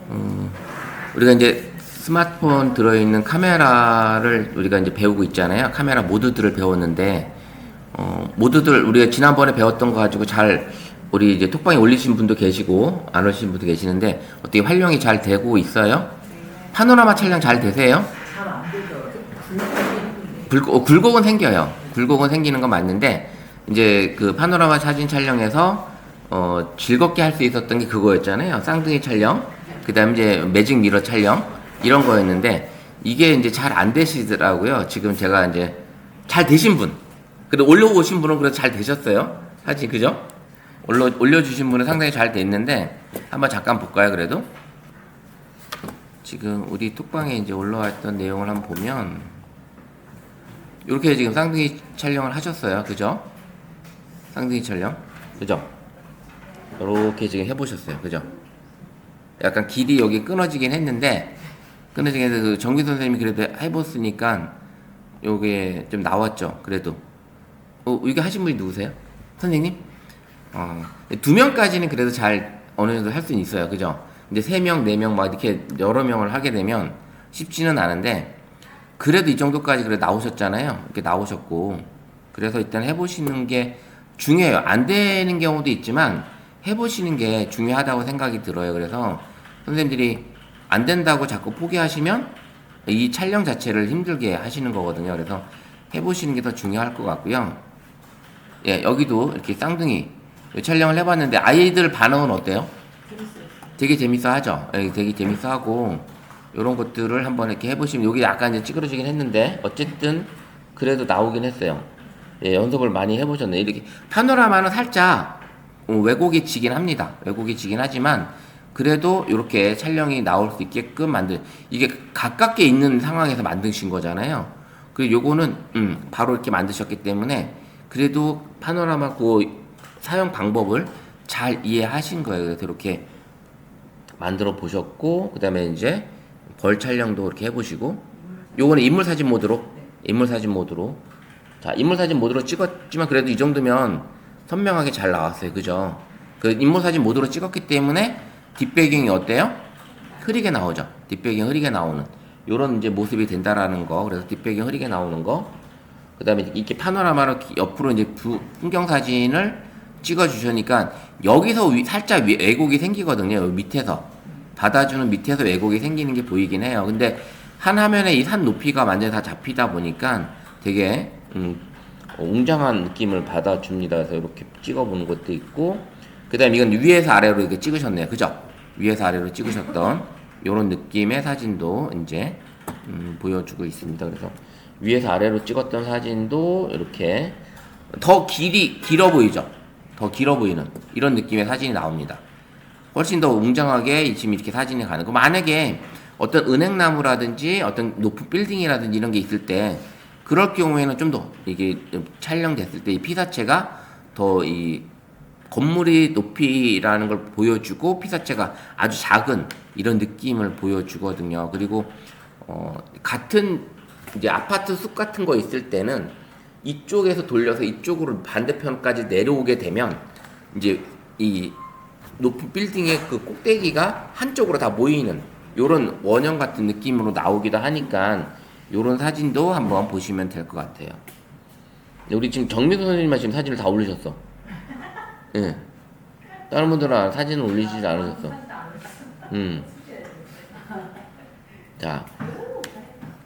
어, 우리가 이제 스마트폰 들어있는 카메라를 우리가 이제 배우고 있잖아요. 카메라 모드들을 배웠는데, 모드들 우리가 지난번에 배웠던 거 가지고 잘 우리 이제 톡방에 올리신 분도 계시고 안 올리신 분도 계시는데 어떻게 활용이 잘 되고 있어요? 파노라마 촬영 잘 되세요? 잘 안 되죠. 굴곡은 생겨요. 굴곡은 생기는 건 맞는데 이제 그 파노라마 사진 촬영에서 즐겁게 할 수 있었던 게 그거였잖아요. 쌍둥이 촬영, 그다음에 이제 매직 미러 촬영 이런 거였는데 이게 이제 잘 안 되시더라고요. 지금 제가 이제 잘 되신 분, 그리고 올려오신 분은 그래도 잘 되셨어요. 사진 그죠? 올려주신 분은 상당히 잘 됐는데 한번 잠깐 볼까요? 그래도 지금 우리 톡방에 이제 올라왔던 내용을 한번 보면 이렇게 지금 쌍둥이 촬영을 하셨어요. 그죠? 쌍둥이 촬영. 그죠? 이렇게 지금 해보셨어요. 그죠? 약간 길이 여기 끊어지긴 했는데, 그 정규 선생님이 그래도 해봤으니까 요게 좀 나왔죠. 그래도. 이게 하신 분이 누구세요? 선생님? 2명까지는 그래도 잘 어느 정도 할 수는 있어요. 그죠? 이제 3명, 4명 막 이렇게 여러 명을 하게 되면 쉽지는 않은데, 그래도 이 정도까지 그래 나오셨잖아요. 이렇게 나오셨고. 그래서 일단 해보시는 게 중요해요. 안 되는 경우도 있지만 해보시는 게 중요하다고 생각이 들어요. 그래서 선생님들이 안 된다고 자꾸 포기하시면 이 촬영 자체를 힘들게 하시는 거거든요. 그래서 해보시는 게 더 중요할 것 같고요. 예, 여기도 이렇게 쌍둥이 촬영을 해봤는데 아이들 반응은 어때요? 되게 재밌어 하죠. 예, 되게 재밌어 하고 이런 것들을 한번 이렇게 해보시면 여기 약간 이제 찌그러지긴 했는데 어쨌든 그래도 나오긴 했어요. 예, 연습을 많이 해보셨네. 이렇게 파노라마는 살짝 왜곡이 지긴 합니다. 왜곡이 지긴 하지만 그래도 이렇게 촬영이 나올 수 있게끔 이게 가깝게 있는 상황에서 만드신 거잖아요. 그리고 요거는 바로 이렇게 만드셨기 때문에 그래도 파노라마 그 사용 방법을 잘 이해하신 거예요. 그래서 이렇게 만들어 보셨고 그 다음에 이제 벌 촬영도 이렇게 해보시고 요거는 인물사진 모드로 자 인물사진 모드로 찍었지만 그래도 이 정도면 선명하게 잘 나왔어요. 그죠? 그 인물사진 모드로 찍었기 때문에 뒷배경이 어때요? 흐리게 나오죠. 뒷배경 흐리게 나오는 요런 이제 모습이 된다라는 거. 그래서 뒷배경 흐리게 나오는 거. 그 다음에 이렇게 파노라마로 옆으로 이제 풍경 사진을 찍어 주시니까 여기서 살짝 왜곡이 생기거든요. 여기 밑에서 받아주는 밑에서 왜곡이 생기는 게 보이긴 해요. 근데 한 화면에 이 산 높이가 완전히 다 잡히다 보니까 되게 웅장한 느낌을 받아줍니다. 그래서 이렇게 찍어보는 것도 있고, 그 다음에 이건 위에서 아래로 이렇게 찍으셨네요. 그죠? 위에서 아래로 찍으셨던 이런 느낌의 사진도 이제 보여주고 있습니다. 그래서 위에서 아래로 찍었던 사진도 이렇게 더 길어 보이죠? 더 길어 보이는 이런 느낌의 사진이 나옵니다. 훨씬 더 웅장하게 지금 이렇게 사진이 가는 거. 만약에 어떤 은행나무라든지 어떤 높은 빌딩이라든지 이런 게 있을 때 그럴 경우에는 좀 더 이게 촬영됐을 때 이 피사체가 더 이 건물의 높이라는 걸 보여주고 피사체가 아주 작은 이런 느낌을 보여주거든요. 그리고 같은 이제 아파트 숲 같은 거 있을 때는 이쪽에서 돌려서 이쪽으로 반대편까지 내려오게 되면 이제 이 높은 빌딩의 그 꼭대기가 한쪽으로 다 모이는 요런 원형 같은 느낌으로 나오기도 하니까 요런 사진도 한번 보시면 될 것 같아요. 우리 지금 정미도 선생님만 지금 사진을 다 올리셨어. 예. 네. 다른 분들은 사진을 올리지 않으셨어. 자,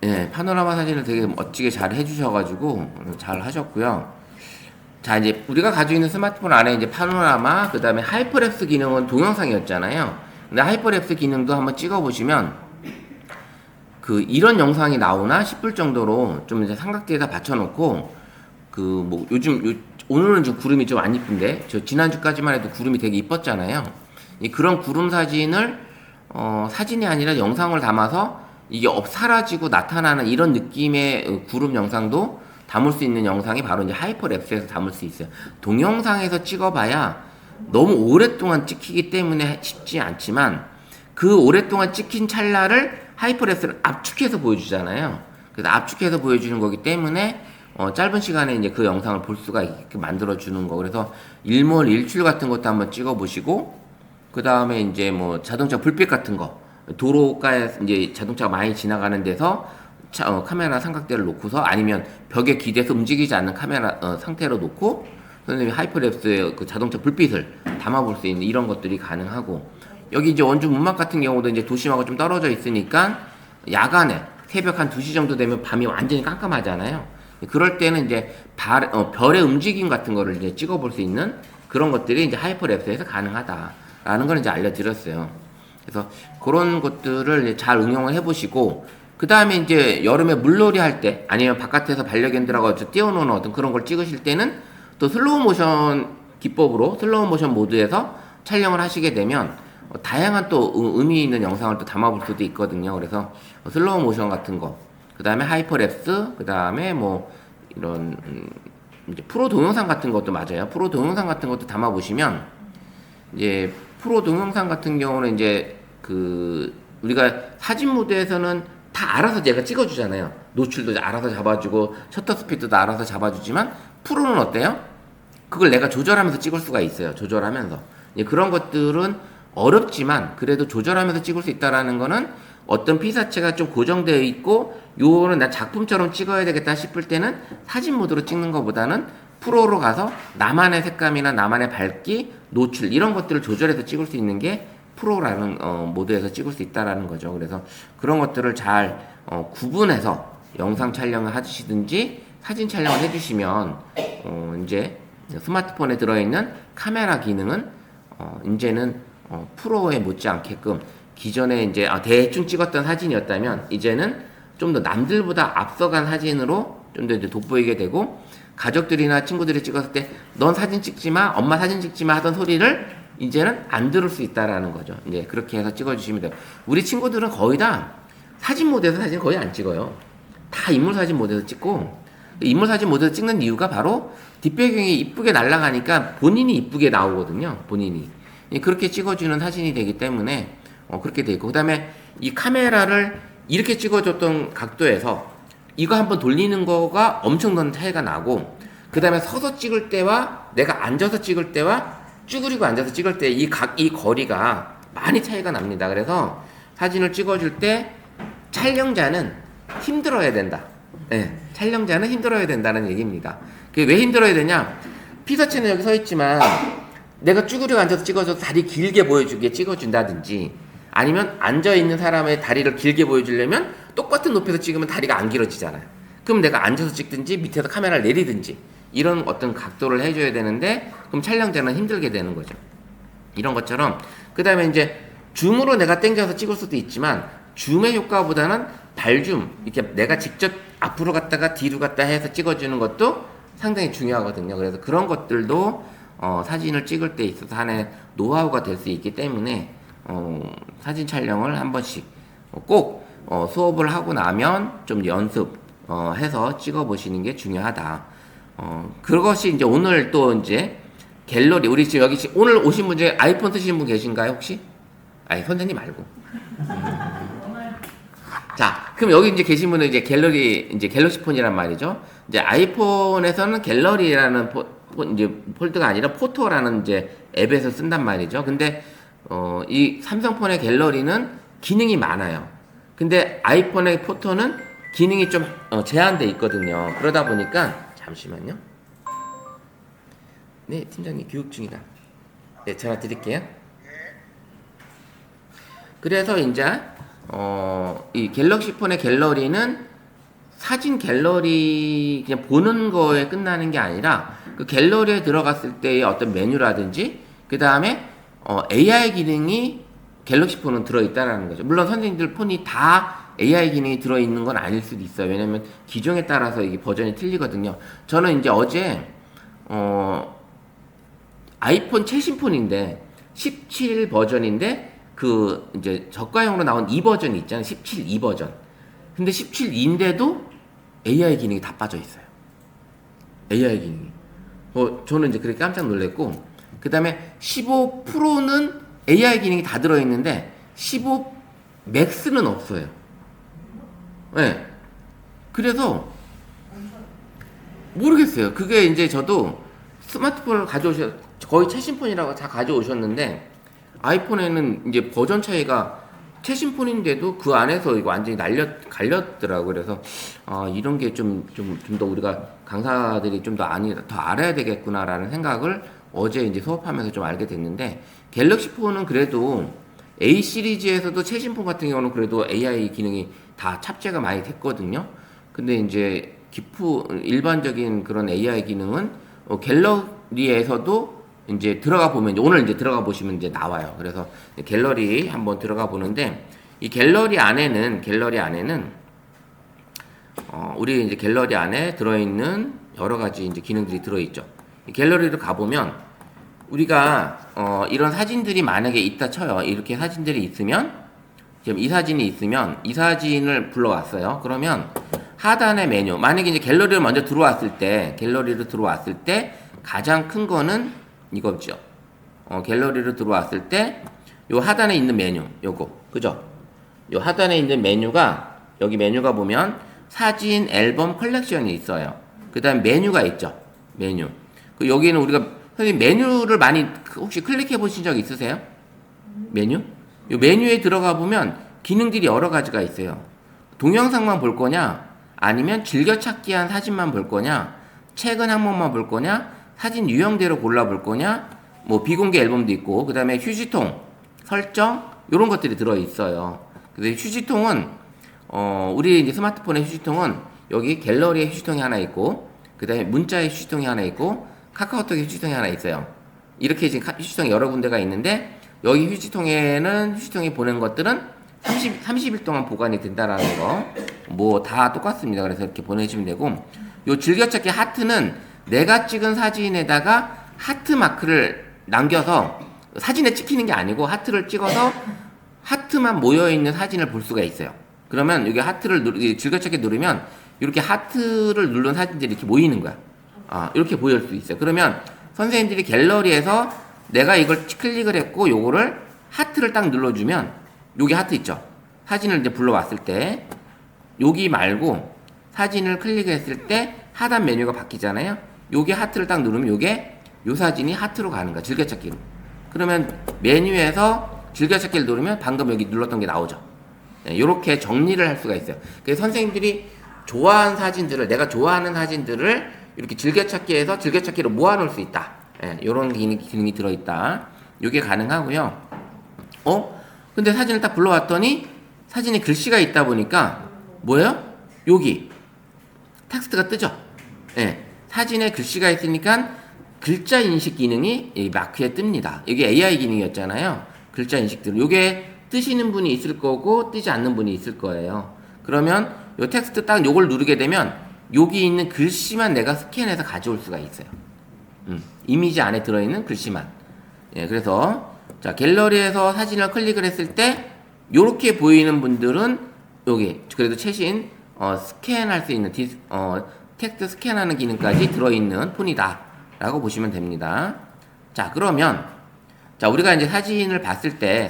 예, 파노라마 사진을 되게 멋지게 잘 해주셔가지고 잘 하셨고요. 자, 이제 우리가 가지고 있는 스마트폰 안에 이제 파노라마, 그 다음에 하이퍼랩스 기능은 동영상이었잖아요. 근데 하이퍼랩스 기능도 한번 찍어보시면 그 이런 영상이 나오나 싶을 정도로 좀 이제 삼각대에다 받쳐놓고 그 뭐 오늘은 좀 구름이 좀 안 이쁜데 저 지난주까지만 해도 구름이 되게 이뻤잖아요. 그런 구름 사진을 사진이 아니라 영상을 담아서 이게 사라지고 나타나는 이런 느낌의 구름 영상도 담을 수 있는 영상이 바로 이제 하이퍼랩스에서 담을 수 있어요. 동영상에서 찍어봐야 너무 오랫동안 찍히기 때문에 쉽지 않지만 그 오랫동안 찍힌 찰나를 하이퍼랩스를 압축해서 보여주잖아요. 그래서 압축해서 보여주는 거기 때문에 짧은 시간에 이제 그 영상을 볼 수가 있게 만들어주는 거. 그래서 일몰, 일출 같은 것도 한번 찍어보시고, 그 다음에 이제 뭐 자동차 불빛 같은 거, 도로가에 이제 자동차가 많이 지나가는 데서 카메라 삼각대를 놓고서 아니면 벽에 기대서 움직이지 않는 카메라 상태로 놓고 선생님이 하이퍼랩스의 그 자동차 불빛을 담아볼 수 있는 이런 것들이 가능하고 여기 이제 원주 문막 같은 경우도 이제 도심하고 좀 떨어져 있으니까 야간에 새벽 한 2시 정도 되면 밤이 완전히 깜깜하잖아요. 그럴 때는 이제 별의 움직임 같은 거를 이제 찍어볼 수 있는 그런 것들이 이제 하이퍼랩스에서 가능하다라는 걸 이제 알려드렸어요. 그래서 그런 것들을 잘 응용을 해보시고 그 다음에 이제 여름에 물놀이 할 때 아니면 바깥에서 반려견들하고 뛰어노는 어떤 그런 걸 찍으실 때는 또 슬로우 모션 기법으로 슬로우 모션 모드에서 촬영을 하시게 되면 다양한 또 의미 있는 영상을 또 담아볼 수도 있거든요. 그래서 슬로우 모션 같은 거, 그 다음에 하이퍼랩스, 그 다음에 뭐 이런 이제 프로 동영상 같은 것도 맞아요. 프로 동영상 같은 것도 담아보시면 이제 프로 동영상 같은 경우는 이제 그 우리가 사진 모드에서는 다 알아서 얘가 찍어주잖아요. 노출도 알아서 잡아주고 셔터 스피드도 알아서 잡아주지만 프로는 어때요? 그걸 내가 조절하면서 찍을 수가 있어요. 조절하면서 그런 것들은 어렵지만 그래도 조절하면서 찍을 수 있다라는 거는 어떤 피사체가 좀 고정되어 있고 요거는 나 작품처럼 찍어야 되겠다 싶을 때는 사진 모드로 찍는 것보다는 프로로 가서 나만의 색감이나 나만의 밝기, 노출 이런 것들을 조절해서 찍을 수 있는 게 프로라는 모드에서 찍을 수 있다라는 거죠. 그래서 그런 것들을 잘 구분해서 영상 촬영을 하시든지 사진 촬영을 해주시면 이제 스마트폰에 들어있는 카메라 기능은 이제는 프로에 못지않게끔 기존에 이제 대충 찍었던 사진이었다면 이제는 좀 더 남들보다 앞서간 사진으로 좀 더 이제 돋보이게 되고 가족들이나 친구들이 찍었을 때 넌 사진 찍지 마, 엄마 사진 찍지 마 하던 소리를 이제는 안 들을 수 있다라는 거죠. 이제 그렇게 해서 찍어주시면 돼요. 우리 친구들은 거의 다 사진 모드에서 사진 거의 안 찍어요. 다 인물 사진 모드에서 찍고 인물 사진 모드에서 찍는 이유가 바로 뒷배경이 이쁘게 날아가니까 본인이 이쁘게 나오거든요. 본인이 그렇게 찍어주는 사진이 되기 때문에 그렇게 돼 있고 그 다음에 이 카메라를 이렇게 찍어줬던 각도에서 이거 한번 돌리는 거가 엄청난 차이가 나고 그 다음에 서서 찍을 때와 내가 앉아서 찍을 때와 쭈그리고 앉아서 찍을 때 이 거리가 많이 차이가 납니다. 그래서 사진을 찍어줄 때 촬영자는 힘들어야 된다. 네, 촬영자는 힘들어야 된다는 얘기입니다. 그게 왜 힘들어야 되냐? 피사체는 여기 서 있지만 내가 쭈그리고 앉아서 찍어줘서 다리 길게 보여주게 찍어준다든지 아니면 앉아있는 사람의 다리를 길게 보여주려면 똑같은 높이에서 찍으면 다리가 안 길어지잖아요. 그럼 내가 앉아서 찍든지 밑에서 카메라를 내리든지 이런 어떤 각도를 해줘야 되는데 그럼 촬영자는 힘들게 되는 거죠. 이런 것처럼 그 다음에 이제 줌으로 내가 당겨서 찍을 수도 있지만 줌의 효과보다는 발줌 이렇게 내가 직접 앞으로 갔다가 뒤로 갔다 해서 찍어주는 것도 상당히 중요하거든요. 그래서 그런 것들도 사진을 찍을 때 있어서 하나의 노하우가 될 수 있기 때문에 사진 촬영을 한 번씩 꼭 수업을 하고 나면 좀 연습해서 찍어 보시는 게 중요하다. 그것이 이제 오늘 또 이제 갤러리 우리 지금 여기 오늘 오신 분 중에 아이폰 쓰시는 분 계신가요 혹시? 아니 선생님 말고. 자, 그럼 여기 이제 계신 분은 이제 갤럭시 폰이란 말이죠. 이제 아이폰에서는 갤러리라는 이제 폴드가 아니라 포토라는 이제 앱에서 쓴단 말이죠. 근데 이 삼성폰의 갤러리는 기능이 많아요. 근데 아이폰의 포토는 기능이 좀 제한돼 있거든요. 그러다 보니까 잠시만요. 네, 팀장님 교육 중이다. 네, 전화 드릴게요. 그래서 이제 이 갤럭시 폰의 갤러리는 사진 갤러리 그냥 보는 거에 끝나는 게 아니라 그 갤러리에 들어갔을 때의 어떤 메뉴라든지 그 다음에 AI 기능이 갤럭시 폰은 들어있다라는 거죠. 물론 선생님들 폰이 다 AI 기능이 들어있는 건 아닐 수도 있어요. 왜냐면 기종에 따라서 이게 버전이 틀리거든요. 저는 이제 어제 아이폰 최신 폰인데 17 버전인데 그 이제 저가형으로 나온 2버전이 있잖아요. 17 2버전. 근데 17인데도 AI 기능이 다 빠져 있어요. AI 기능이. 저는 이제 그렇게 깜짝 놀랐고, 그 다음에 15 프로는 AI 기능이 다 들어있는데 15 맥스는 없어요. 네. 그래서 모르겠어요. 그게 이제 저도 스마트폰을 거의 최신 폰이라고 다 가져오셨는데 아이폰에는 이제 버전 차이가 최신 폰인데도 그 안에서 이거 완전히 갈렸더라고. 그래서 이런 게 좀 더 우리가 강사들이 좀 더 알아야 되겠구나라는 생각을 어제 이제 수업하면서 좀 알게 됐는데, 갤럭시 폰은 그래도 A 시리즈에서도 최신 폰 같은 경우는 그래도 AI 기능이 다 탑재가 많이 됐거든요. 근데 이제 일반적인 그런 AI 기능은 갤러리에서도 이제 들어가 보면, 오늘 이제 들어가 보시면 이제 나와요. 그래서 갤러리 한번 들어가 보는데, 이 갤러리 안에는 우리 이제 갤러리 안에 들어있는 여러 가지 이제 기능들이 들어있죠. 이 갤러리를 가보면 우리가 이런 사진들이 만약에 있다 쳐요. 이렇게 사진들이 있으면, 지금 이 사진이 있으면 이 사진을 불러왔어요. 그러면 하단의 메뉴, 만약에 이제 갤러리를 먼저 들어왔을 때 가장 큰 거는 이거죠. 갤러리를 들어왔을 때 요 하단에 있는 메뉴, 요거, 그죠? 요 하단에 있는 메뉴가, 여기 메뉴가 보면 사진 앨범 컬렉션이 있어요. 그 다음 메뉴가 있죠. 메뉴. 여기는 우리가 선생님 메뉴를 많이 혹시 클릭해 보신 적 있으세요? 메뉴? 요 메뉴에 들어가 보면 기능들이 여러 가지가 있어요. 동영상만 볼 거냐, 아니면 즐겨찾기한 사진만 볼 거냐, 최근 항목만 볼 거냐, 사진 유형대로 골라볼 거냐, 뭐 비공개 앨범도 있고, 그 다음에 휴지통, 설정, 이런 것들이 들어있어요. 그래서 휴지통은 우리 이제 스마트폰의 휴지통은 여기 갤러리의 휴지통이 하나 있고, 그 다음에 문자의 휴지통이 하나 있고, 카카오톡의 휴지통이 하나 있어요. 이렇게 지금 휴지통이 여러 군데가 있는데, 여기 휴지통에 보낸 것들은 30일 동안 보관이 된다라는 거, 뭐 다 똑같습니다. 그래서 이렇게 보내주시면 되고, 요 즐겨찾기 하트는 내가 찍은 사진에다가 하트 마크를 남겨서, 사진에 찍히는 게 아니고 하트를 찍어서 하트만 모여있는 사진을 볼 수가 있어요. 그러면 여기 즐겨찾기 누르면 이렇게 하트를 누른 사진들이 이렇게 모이는 거야. 이렇게 보일 수 있어요. 그러면 선생님들이 갤러리에서 내가 이걸 클릭을 했고 요거를 하트를 딱 눌러주면, 여기 하트 있죠? 사진을 이제 불러왔을 때 여기 말고 사진을 클릭했을 때 하단 메뉴가 바뀌잖아요. 여기 하트를 딱 누르면 요 사진이 하트로 가는 거야. 즐겨찾기로. 그러면 메뉴에서 즐겨찾기를 누르면 방금 여기 눌렀던 게 나오죠. 이렇게 정리를 할 수가 있어요. 그래서 선생님들이 내가 좋아하는 사진들을 이렇게 즐겨찾기에서 즐겨찾기로 모아놓을 수 있다. 이런 기능이 들어있다. 이게 가능하고요. 근데 사진을 딱 불러왔더니 사진에 글씨가 있다 보니까 뭐예요? 여기 텍스트가 뜨죠. 사진에 글씨가 있으니까 글자 인식 기능이 이 마크에 뜹니다. 이게 AI 기능이었잖아요. 글자 인식들. 이게 뜨시는 분이 있을 거고 뜨지 않는 분이 있을 거예요. 그러면 요 텍스트 딱 요걸 누르게 되면 여기 있는 글씨만 내가 스캔해서 가져올 수가 있어요. 이미지 안에 들어있는 글씨만. 그래서 자, 갤러리에서 사진을 클릭을 했을 때 요렇게 보이는 분들은 여기 그래도 최신 스캔할 수 있는 텍스트 스캔하는 기능까지 들어있는 폰이다 라고 보시면 됩니다. 자, 그러면 우리가 이제 사진을 봤을 때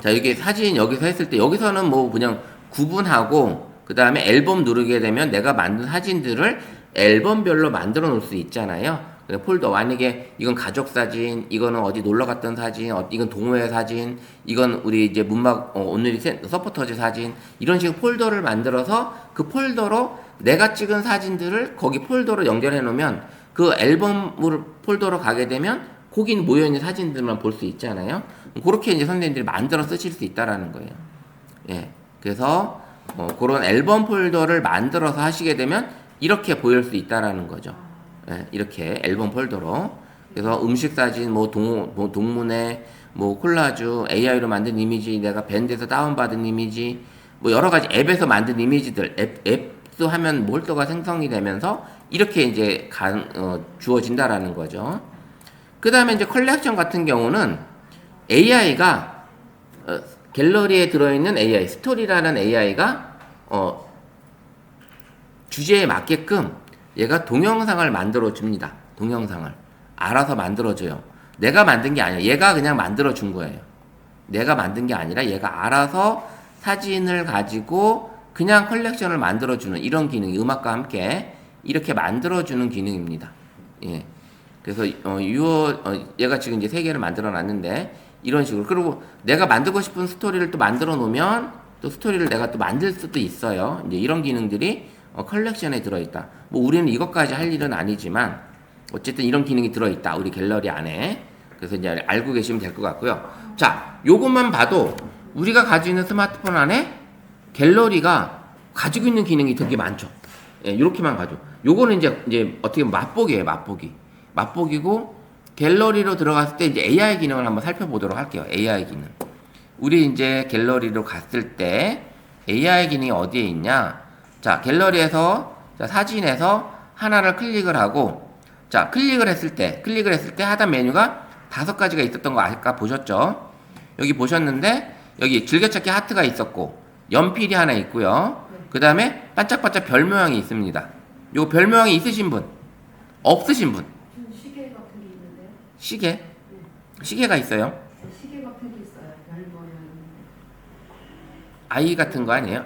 자, 이게 사진 여기서 했을 때 여기서는 뭐 그냥 구분하고, 그 다음에 앨범 누르게 되면 내가 만든 사진들을 앨범별로 만들어 놓을 수 있잖아요. 폴더, 만약에 이건 가족 사진, 이거는 어디 놀러 갔던 사진, 이건 동호회 사진, 이건 우리 이제 오늘이 서포터즈 사진, 이런 식으로 폴더를 만들어서 그 폴더로 내가 찍은 사진들을 거기 폴더로 연결해 놓으면 그 앨범 폴더로 가게 되면 거기 모여있는 사진들만 볼 수 있잖아요. 그렇게 이제 선생님들이 만들어 쓰실 수 있다라는 거예요. 그래서 그런 앨범 폴더를 만들어서 하시게 되면 이렇게 보일 수 있다라는 거죠. 이렇게 앨범 폴더로. 그래서 음식 사진, 동문회, 콜라주, AI로 만든 이미지, 내가 밴드에서 다운받은 이미지, 여러 가지 앱에서 만든 이미지들, 앱도 하면 폴더가 생성이 되면서 이렇게 이제 주어진다라는 거죠. 그 다음에 이제 컬렉션 같은 경우는 AI가 갤러리에 들어있는 AI, 스토리라는 AI가 주제에 맞게끔 얘가 동영상을 만들어 줍니다. 동영상을 알아서 만들어 줘요. 내가 만든 게 아니야. 얘가 그냥 만들어 준 거예요. 내가 만든 게 아니라 얘가 알아서 사진을 가지고 그냥 컬렉션을 만들어 주는 이런 기능이 음악과 함께 이렇게 만들어 주는 기능입니다. 그래서 얘가 지금 이제 3개를 만들어 놨는데 이런 식으로. 그리고 내가 만들고 싶은 스토리를 또 만들어 놓으면 또 스토리를 내가 또 만들 수도 있어요. 이제 이런 기능들이 컬렉션에 들어있다. 뭐 우리는 이것까지 할 일은 아니지만 어쨌든 이런 기능이 들어있다. 우리 갤러리 안에. 그래서 이제 알고 계시면 될 것 같고요. 자, 요것만 봐도 우리가 가지고 있는 스마트폰 안에 갤러리가 가지고 있는 기능이 되게 많죠. 예, 이렇게만 가죠. 요거는 이제 어떻게 보면 맛보기예요, 맛보기. 맛보기고 갤러리로 들어갔을 때 이제 AI 기능을 한번 살펴보도록 할게요. AI 기능. 우리 이제 갤러리로 갔을 때 AI 기능이 어디에 있냐? 자, 갤러리에서 자, 사진에서 하나를 클릭을 하고 자, 클릭을 했을 때 하단 메뉴가 5가지가 있었던 거 아까 보셨죠? 여기 보셨는데 여기 즐겨찾기 하트가 있었고 연필이 하나 있고요. 그 다음에 반짝반짝 별 모양이 있습니다. 요거 별 모양이 있으신 분? 없으신 분? 시계 같은 게 있는데요. 시계? 네. 시계가 있어요? 시계 같은 게 있어요. 별 모양. 아이 같은 거 아니에요?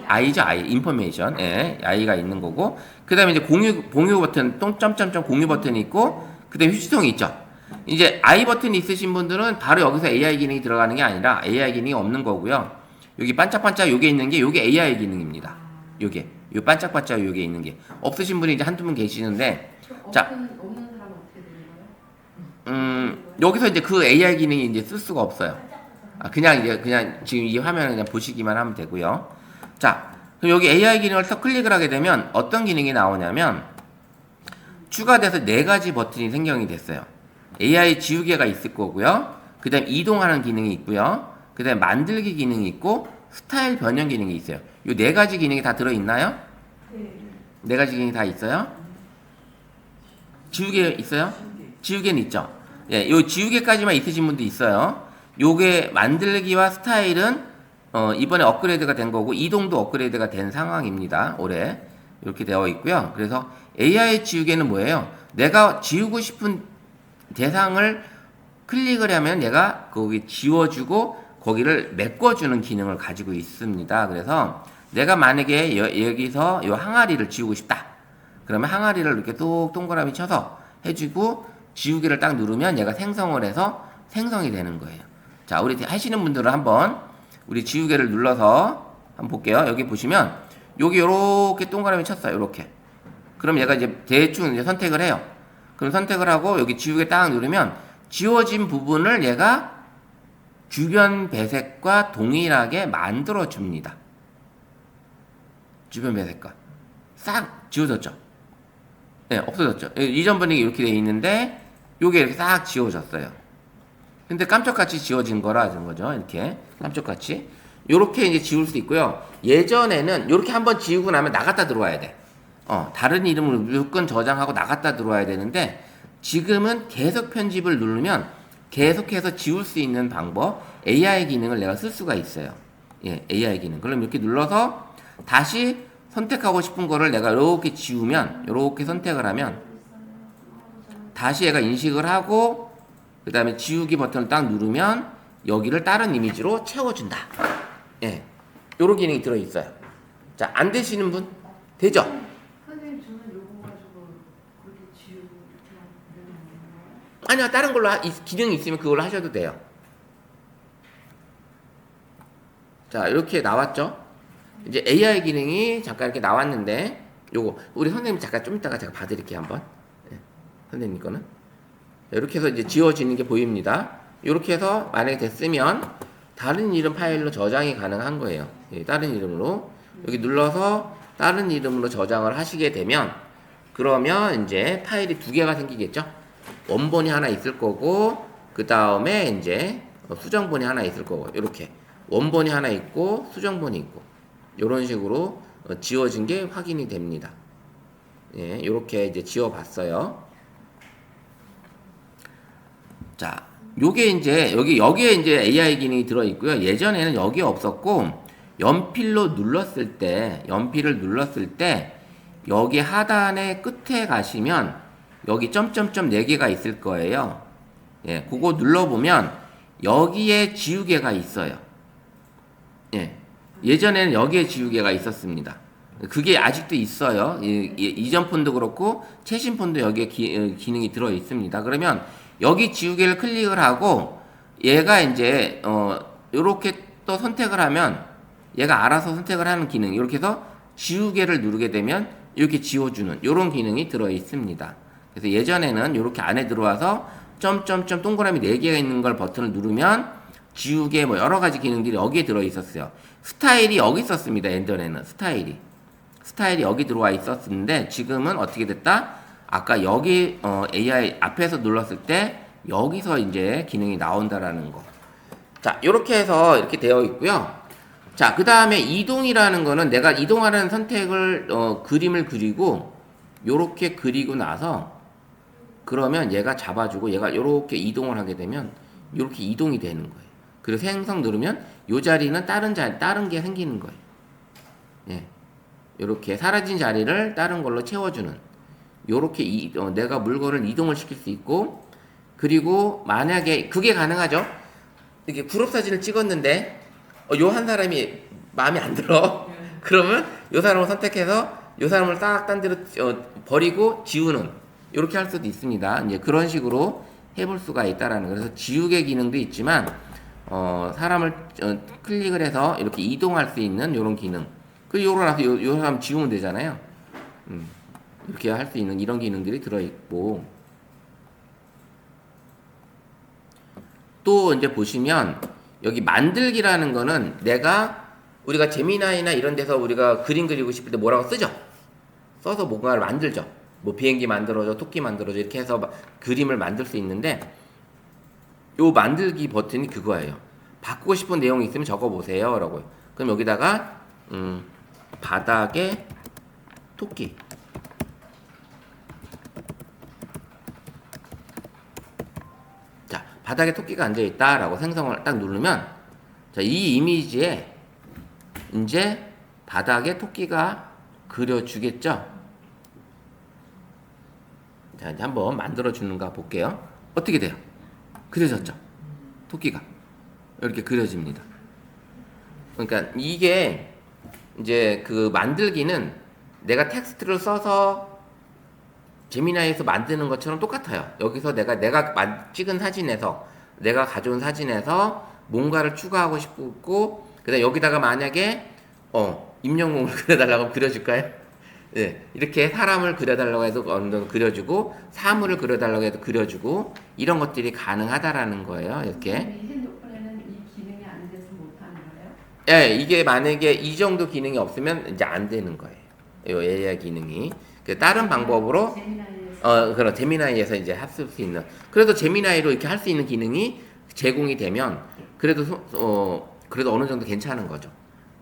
아이죠, 아이. 인포메이션. 예, 아이가 있는 거고. 그 다음에 이제 공유 버튼, 점점점 공유 버튼이 있고, 그 다음에 휴지통이 있죠. 이제 아이 버튼이 있으신 분들은 바로 여기서 AI 기능이 들어가는 게 아니라 AI 기능이 없는 거고요. 여기 반짝반짝 요게 있는 게 요게 AI 기능입니다. 요게. 요 반짝반짝 요게 있는 게. 없으신 분이 이제 한두 분 계시는데, 자. 없는 사람은 어떻게 되는 거예요? 여기서 이제 그 AI 기능이 이제 쓸 수가 없어요. 그냥 지금 이 화면을 그냥 보시기만 하면 되고요. 자, 그럼 여기 AI 기능을 딱 클릭을 하게 되면 어떤 기능이 나오냐면 추가돼서 4가지 버튼이 생성이 됐어요. AI 지우개가 있을 거고요. 그 다음 이동하는 기능이 있고요. 그 다음 만들기 기능이 있고 스타일 변형 기능이 있어요. 이 4가지 기능이 다 들어있나요? 네. 4가지 기능이 다 있어요? 지우개 있어요? 지우개는 있죠. 예, 요 지우개까지만 있으신 분도 있어요. 요게 만들기와 스타일은 이번에 업그레이드가 된 거고 이동도 업그레이드가 된 상황입니다. 올해 이렇게 되어 있고요. 그래서 AI 지우개는 뭐예요? 내가 지우고 싶은 대상을 클릭을 하면 얘가 거기 지워주고 거기를 메꿔주는 기능을 가지고 있습니다. 그래서 내가 만약에 여기서 요 항아리를 지우고 싶다. 그러면 항아리를 이렇게 뚝 동그라미 쳐서 해주고 지우개를 딱 누르면 얘가 생성을 해서 생성이 되는 거예요. 자, 우리 하시는 분들은 한번 우리 지우개를 눌러서 한번 볼게요. 여기 보시면 여기 요렇게 동그라미 쳤어요. 요렇게. 그럼 얘가 이제 대충 이제 선택을 해요. 그럼 선택을 하고 여기 지우개 딱 누르면 지워진 부분을 얘가 주변 배색과 동일하게 만들어 줍니다. 주변 배색과 싹 지워졌죠. 네, 없어졌죠. 이전 분위기 이렇게 돼 있는데 요게 이렇게 싹 지워졌어요. 근데 깜짝같이 지워진 거라는 거죠. 이렇게 깜짝같이 요렇게 이제 지울 수 있고요. 예전에는 요렇게 한번 지우고 나면 나갔다 들어와야 돼. 다른 이름으로 무조건 저장하고 나갔다 들어와야 되는데 지금은 계속 편집을 누르면 계속해서 지울 수 있는 방법 AI 기능을 내가 쓸 수가 있어요. 예, AI 기능. 그럼 이렇게 눌러서 다시 선택하고 싶은 거를 내가 이렇게 지우면 이렇게 선택을 하면 다시 얘가 인식을 하고 그 다음에 지우기 버튼을 딱 누르면 여기를 다른 이미지로 채워준다. 예, 요런 기능이 들어있어요. 자, 안 되시는 분? 되죠? 선생님 저는 요거 가지고 그렇게 지우고 이렇게 하는 건가요? 아니요, 다른 걸로 기능이 있으면 그걸로 하셔도 돼요. 자, 이렇게 나왔죠? 이제 AI 기능이 잠깐 이렇게 나왔는데 요거 우리 선생님 잠깐 좀 이따가 제가 봐드릴게요 한번. 네, 선생님 거는 이렇게 해서 이제 지워지는 게 보입니다. 이렇게 해서 만약에 됐으면 다른 이름 파일로 저장이 가능한 거예요. 예, 다른 이름으로 여기 눌러서 다른 이름으로 저장을 하시게 되면 그러면 이제 파일이 2개가 생기겠죠. 원본이 하나 있을 거고 그 다음에 이제 수정본이 하나 있을 거고 이렇게 원본이 하나 있고 수정본이 있고 이런 식으로 지워진 게 확인이 됩니다. 예, 이렇게 이제 지워봤어요. 자, 요게 이제 여기에 이제 AI 기능이 들어 있고요. 예전에는 여기에 없었고 연필을 눌렀을 때 여기 하단의 끝에 가시면 여기 점점점 4개가 있을 거예요. 예, 그거 눌러보면 여기에 지우개가 있어요. 예, 예전에는 여기에 지우개가 있었습니다. 그게 아직도 있어요. 이전 폰도 그렇고 최신 폰도 여기에 기능이 들어 있습니다. 그러면 여기 지우개를 클릭을 하고 얘가 이제 요렇게 또 선택을 하면 얘가 알아서 선택을 하는 기능, 이렇게 해서 지우개를 누르게 되면 이렇게 지워주는 요런 기능이 들어 있습니다. 그래서 예전에는 이렇게 안에 들어와서 점점점 동그라미 4개가 있는 걸 버튼을 누르면 지우개 뭐 여러 가지 기능들이 여기에 들어 있었어요. 스타일이 여기 있었습니다. 예전에는 스타일이 여기 들어와 있었는데 지금은 어떻게 됐다? 아까 여기 AI 앞에서 눌렀을 때 여기서 이제 기능이 나온다라는 거. 자, 이렇게 해서 이렇게 되어 있고요. 자, 그 다음에 이동이라는 거는 내가 이동하는 선택을 그림을 그리고 요렇게 그리고 나서 그러면 얘가 잡아주고 얘가 요렇게 이동을 하게 되면 요렇게 이동이 되는 거예요. 그리고 생성 누르면 요 자리는 다른 게 생기는 거예요. 예. 요렇게 사라진 자리를 다른 걸로 채워주는 요렇게 내가 물건을 이동을 시킬 수 있고, 그리고 만약에 그게 가능하죠. 이렇게 그룹 사진을 찍었는데 요 한 사람이 마음에 안 들어. 그러면 요 사람을 선택해서 요 사람을 딱 딴 데로 버리고 지우는 이렇게 할 수도 있습니다. 이제 그런 식으로 해볼 수가 있다라는. 그래서 지우개 기능도 있지만 사람을 클릭을 해서 이렇게 이동할 수 있는 이런 기능. 요로 나서 요 사람 지우면 되잖아요. 이렇게 할 수 있는 이런 기능들이 들어있고, 또 이제 보시면 여기 만들기라는 거는 우리가 제미나이나 이런 데서 우리가 그림 그리고 싶을 때 뭐라고 쓰죠? 써서 뭔가를 만들죠. 뭐 비행기 만들어줘, 토끼 만들어줘, 이렇게 해서 그림을 만들 수 있는데 요 만들기 버튼이 그거예요. 바꾸고 싶은 내용이 있으면 적어보세요 라고요. 그럼 여기다가 바닥에 토끼, 자, 바닥에 토끼가 앉아있다 라고 생성을 딱 누르면, 자, 이 이미지에 이제 바닥에 토끼가 그려주겠죠. 자, 이제 한번 만들어주는가 볼게요. 어떻게 돼요? 그려졌죠? 토끼가 이렇게 그려집니다. 그러니까 이게 이제 그 만들기는 내가 텍스트를 써서 제미나이에서 만드는 것처럼 똑같아요. 여기서 내가 찍은 사진에서, 내가 가져온 사진에서 뭔가를 추가하고 싶고, 그다음 여기다가 만약에 임영웅을 그려달라고 하면 그려줄까요? 네, 이렇게 사람을 그려달라고 해도 어느 정도 그려주고, 사물을 그려달라고 해도 그려주고, 이런 것들이 가능하다라는 거예요. 이렇게. 이 핸드폰에는 이 기능이 안 돼서 못하는 거예요? 예, 이게 만약에 이 정도 기능이 없으면 이제 안 되는 거예요. 이 AI 기능이. 다른 방법으로 제미나이에서 그런 제미나이에서 이제 할 수 있는. 그래도 제미나이로 이렇게 할 수 있는 기능이 제공이 되면 그래도 그래도 어느 정도 괜찮은 거죠.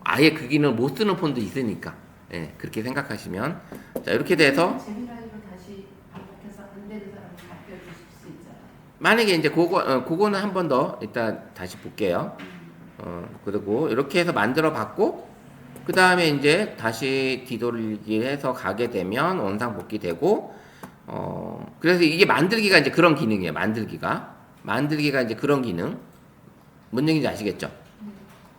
아예 그 기능을 못 쓰는 폰도 있으니까. 예, 그렇게 생각하시면. 자, 이렇게 돼서 제미나이로 다시 반복해서 안 되는 사람 바뀌어주실 수 있잖아요. 만약에 이제 그거는 한 번 더 이따 다시 볼게요. 그리고 이렇게 해서 만들어 봤고, 그 다음에 이제 다시 뒤돌리기 해서 가게 되면 원상 복귀되고, 그래서 이게 만들기가 이제 그런 기능이에요. 만들기가 이제 그런 기능. 뭔 얘기인지 아시겠죠?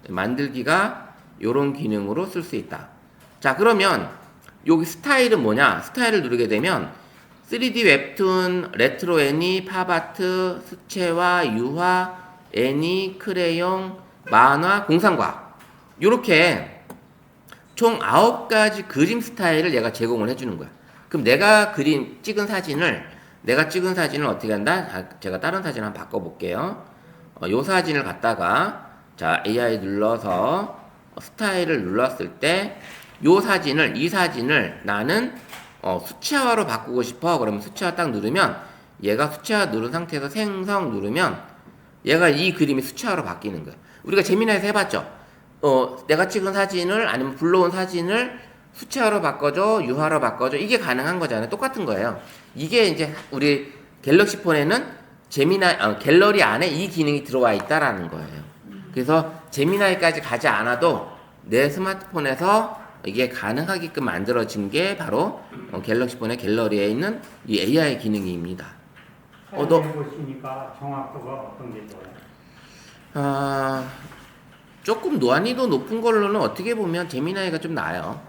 만들기가 요런 기능으로 쓸 수 있다. 자, 그러면 여기 스타일은 뭐냐? 스타일을 누르게 되면 3D 웹툰, 레트로 애니, 팝아트, 수채화, 유화, 애니, 크레용, 만화, 공상과학, 요렇게 총 9가지 그림 스타일을 얘가 제공을 해주는 거야. 그럼 내가 찍은 사진을 어떻게 한다? 제가 다른 사진 한번 바꿔볼게요. 요 사진을 갖다가, 자, AI 눌러서 스타일을 눌렀을 때 이 사진을 나는 수채화로 바꾸고 싶어. 그러면 수채화 딱 누르면, 얘가 수채화 누른 상태에서 생성 누르면 얘가 이 그림이 수채화로 바뀌는 거야. 우리가 제미나이에서 해봤죠? 내가 찍은 사진을, 아니면 불러온 사진을 수채화로 바꿔줘, 유화로 바꿔줘, 이게 가능한 거잖아요. 똑같은 거예요. 이게 이제 우리 갤럭시 폰에는 갤러리 안에 이 기능이 들어와 있다라는 거예요. 그래서 제미나이까지 가지 않아도 내 스마트폰에서 이게 가능하게끔 만들어진 게 바로 갤럭시 폰의 갤러리에 있는 이 AI 기능입니다. 보시니까 정확도가 어떤 게 좋아요? 조금 노안이도 높은 걸로는 어떻게 보면 제미나이가 좀 나아요.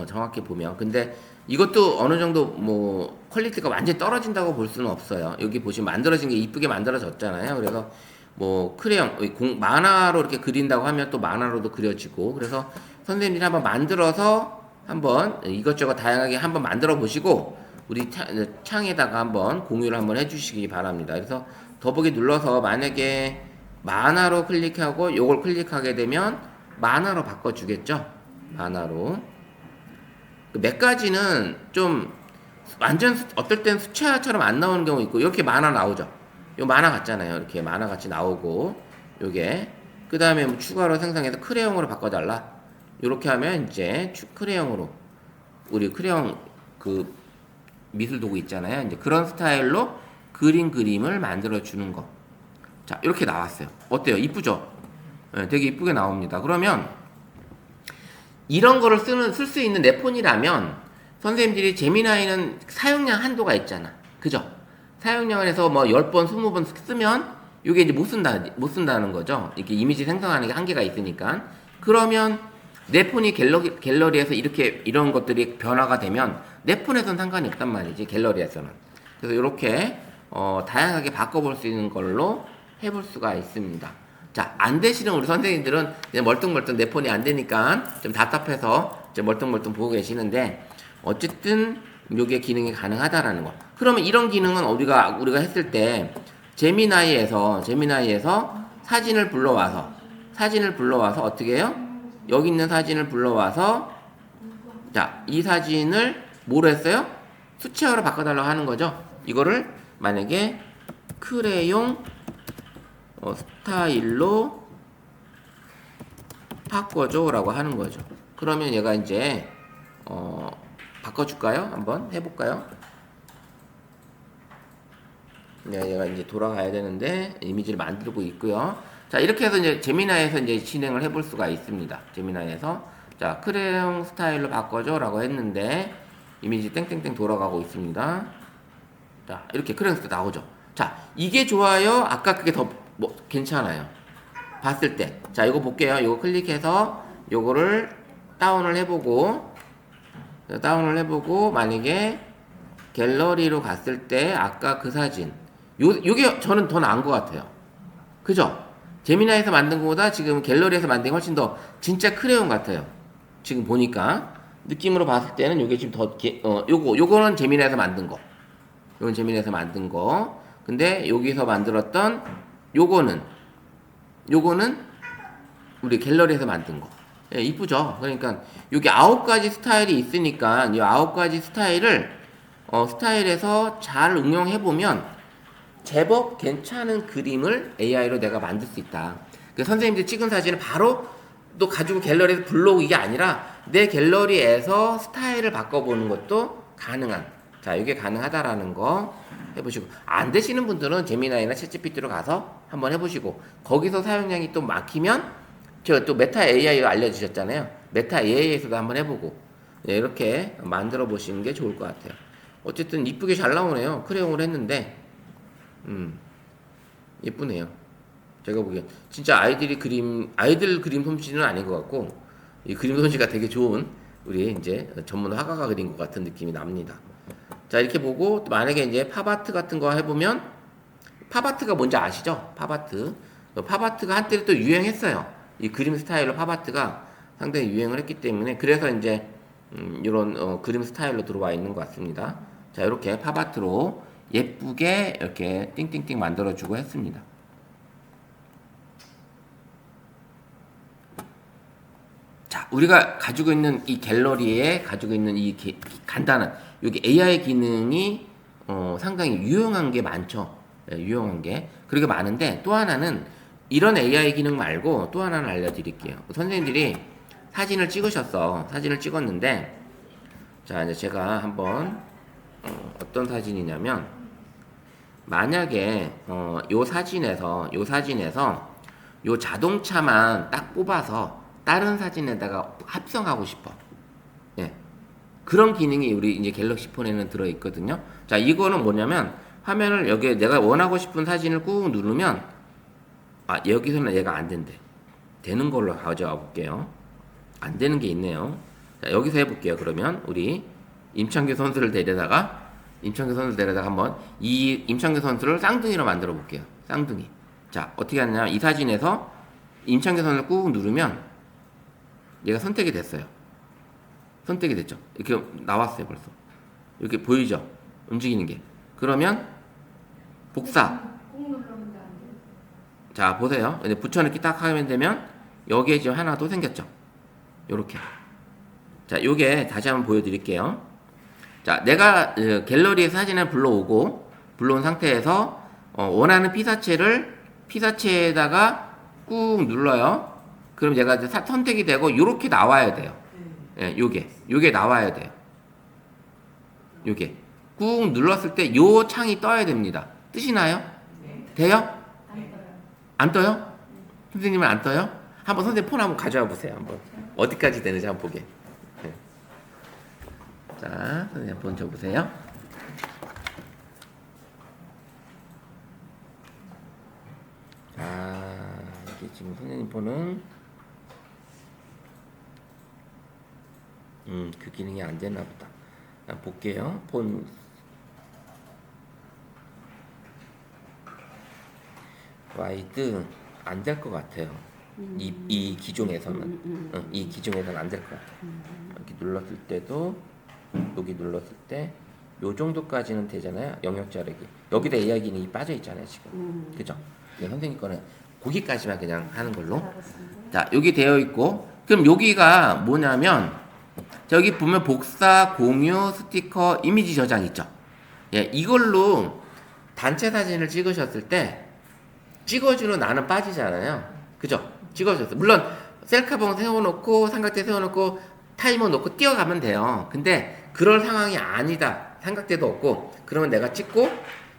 정확히 보면. 근데 이것도 어느 정도 뭐 퀄리티가 완전히 떨어진다고 볼 수는 없어요. 여기 보시면 만들어진 게 이쁘게 만들어졌잖아요. 그래서 뭐 크레용 만화로 이렇게 그린다고 하면 또 만화로도 그려지고 그래서 선생님들이 한번 만들어서 한번 이것저것 다양하게 한번 만들어 보시고 우리 창에다가 한번 공유를 한번 해주시기 바랍니다. 그래서 더보기 눌러서 만약에 만화로 클릭하고 요걸 클릭하게 되면 만화로 바꿔주겠죠. 만화로 몇 가지는 좀 완전 어떨 땐 수채화처럼 안 나오는 경우 있고 이렇게 만화 나오죠. 요 만화 같잖아요. 이렇게 만화 같이 나오고 요게 그 다음에 뭐 추가로 생성해서 크레용으로 바꿔달라. 이렇게 하면 이제 크레용으로 우리 크레용 그 미술 도구 있잖아요. 이제 그런 스타일로 그림을 만들어 주는 거. 자 이렇게 나왔어요. 어때요? 이쁘죠? 네, 되게 이쁘게 나옵니다. 그러면 이런 거를 쓸 수 있는 내 폰이라면 선생님들이 제미나이는 사용량 한도가 있잖아. 그죠? 사용량을 해서 뭐 10번, 20번 쓰면 이게 이제 못 쓴다는 거죠. 이렇게 이미지 생성하는 게 한계가 있으니까. 그러면 내 폰이 갤러리에서 이런 것들이 변화가 되면 내 폰에서는 상관이 없단 말이지. 갤러리에서는. 그래서 이렇게 다양하게 바꿔볼 수 있는 걸로 해볼 수가 있습니다. 자, 안 되시는 우리 선생님들은 멀뚱멀뚱 내 폰이 안 되니까 좀 답답해서 멀뚱멀뚱 보고 계시는데 어쨌든 요게 기능이 가능하다라는 거. 그러면 이런 기능은 우리가 했을 때 제미나이에서 사진을 불러와서 어떻게 해요? 여기 있는 사진을 불러와서 자, 이 사진을 뭐로 했어요? 수채화로 바꿔달라고 하는 거죠. 이거를 만약에 크레용 스타일로 바꿔줘 라고 하는 거죠. 그러면 얘가 이제 바꿔줄까요? 한번 해볼까요? 네, 얘가 이제 돌아가야 되는데 이미지를 만들고 있고요. 자, 이렇게 해서 이제 제미나이에서 이제 진행을 해볼 수가 있습니다. 제미나이에서 자, 크레용 스타일로 바꿔줘 라고 했는데 이미지 땡땡땡 돌아가고 있습니다. 자, 이렇게 크레용 스타일 나오죠. 자, 이게 좋아요? 아까 그게 더 괜찮아요? 봤을 때. 자, 이거 볼게요. 이거 클릭해서 요거를 다운을 해보고 만약에 갤러리로 갔을 때 아까 그 사진 요게 저는 더 나은 것 같아요. 그죠? 제미나이에서 만든 것보다 지금 갤러리에서 만든 게 훨씬 더 진짜 크레용 같아요. 지금 보니까 느낌으로 봤을 때는 요게 지금 더 요거는 제미나이에서 만든 거. 요건 제미나이에서 만든 거. 근데 여기서 만들었던 요거는 우리 갤러리에서 만든 거. 예, 이쁘죠? 그러니까 여기 9가지 스타일이 있으니까 이 9가지 스타일에서 잘 응용해보면 제법 괜찮은 그림을 AI로 내가 만들 수 있다. 그 선생님들 찍은 사진을 바로 또 가지고 갤러리에서 불러오기 게 아니라 내 갤러리에서 스타일을 바꿔보는 것도 가능한. 자, 이게 가능하다라는 거 해보시고 안 되시는 분들은 제미나이나 챗GPT로 가서 한번 해보시고 거기서 사용량이 또 막히면 제가 또 메타 AI가 알려주셨잖아요. 메타 AI에서도 한번 해보고 네, 이렇게 만들어 보시는 게 좋을 것 같아요. 어쨌든 이쁘게 잘 나오네요. 크레용을 했는데 예쁘네요. 제가 보기엔 진짜 아이들 그림 솜씨는 아닌 것 같고 이 그림 솜씨가 되게 좋은 우리 이제 전문 화가가 그린 것 같은 느낌이 납니다. 자, 이렇게 보고 또 만약에 이제 팝아트 같은 거 해보면 팝아트가 뭔지 아시죠? 팝아트가 한때 또 유행했어요. 이 그림 스타일로 팝아트가 상당히 유행을 했기 때문에 그래서 이제 이런 그림 스타일로 들어와 있는 것 같습니다. 자, 이렇게 팝아트로 예쁘게 이렇게 띵띵띵 만들어주고 했습니다. 자, 우리가 가지고 있는 이 갤러리에 가지고 있는 이 간단한 여기 AI 기능이 상당히 유용한 게 많죠. 네, 유용한 게 그렇게 많은데 또 하나는 이런 AI 기능 말고 또 하나는 알려드릴게요. 선생님들이 사진을 찍었는데 자, 이제 제가 한번 어떤 사진이냐면 만약에 요 사진에서 요 자동차만 딱 뽑아서 다른 사진에다가 합성하고 싶어. 예. 그런 기능이 우리 이제 갤럭시 폰에는 들어 있거든요. 자, 이거는 뭐냐면 화면을 여기에 내가 원하고 싶은 사진을 꾹 누르면 여기서는 얘가 안 된대. 되는 걸로 가져와 볼게요. 안 되는 게 있네요. 자, 여기서 해볼게요. 그러면 우리 임창규 선수를 데려다가 한번 이 임창규 선수를 쌍둥이로 만들어 볼게요. 쌍둥이. 자, 어떻게 하냐면 이 사진에서 임창 개선을 꾹 누르면 얘가 선택이 됐어요. 선택이 됐죠. 이렇게 나왔어요, 벌써. 이렇게 보이죠? 움직이는 게. 그러면 복사. 꾹 누르면 안 돼요. 자, 보세요. 이제 붙여넣기 딱 하면 되면 여기에 지금 하나 또 생겼죠. 요렇게. 자, 요게 다시 한번 보여드릴게요. 자, 내가 갤러리에 사진을 불러온 상태에서 원하는 피사체에다가 꾹 눌러요. 그럼 얘가 이제 선택이 되고 요렇게 나와야 돼요. 예, 요게 나와야 돼요. 요게 꾹 눌렀을 때 요 창이 떠야 됩니다. 뜨시나요? 돼요? 안 떠요? 선생님은 안 떠요? 한번 선생님 폰 한번 가져와 보세요. 한번 어디까지 되는지 한번 보게. 네. 자, 선생님 폰 줘보세요. 자, 이게 지금 선생님 폰은 그 기능이 안 됐나 보다. 볼게요. 폰 와이드 안 될 것 같아요. 이 기종에서는 이 기종에서는 안 될 것 같아요. 이렇게 눌렀을 때도 여기 눌렀을 때 요 정도까지는 되잖아요. 영역 자르기. 여기다 AI 기능이 빠져 있잖아요, 지금. 그죠? 네, 선생님 거는 거기까지만 그냥 하는 걸로. 자, 여기 되어 있고, 그럼 여기가 뭐냐면 저기 보면 복사, 공유, 스티커, 이미지 저장 있죠. 예, 이걸로 단체 사진을 찍으셨을 때 찍어주는 나는 빠지잖아요. 그죠? 찍어줬어. 물론 셀카봉 세워놓고 삼각대 세워놓고 타이머 놓고 뛰어가면 돼요. 근데 그럴 상황이 아니다. 삼각대도 없고 그러면 내가 찍고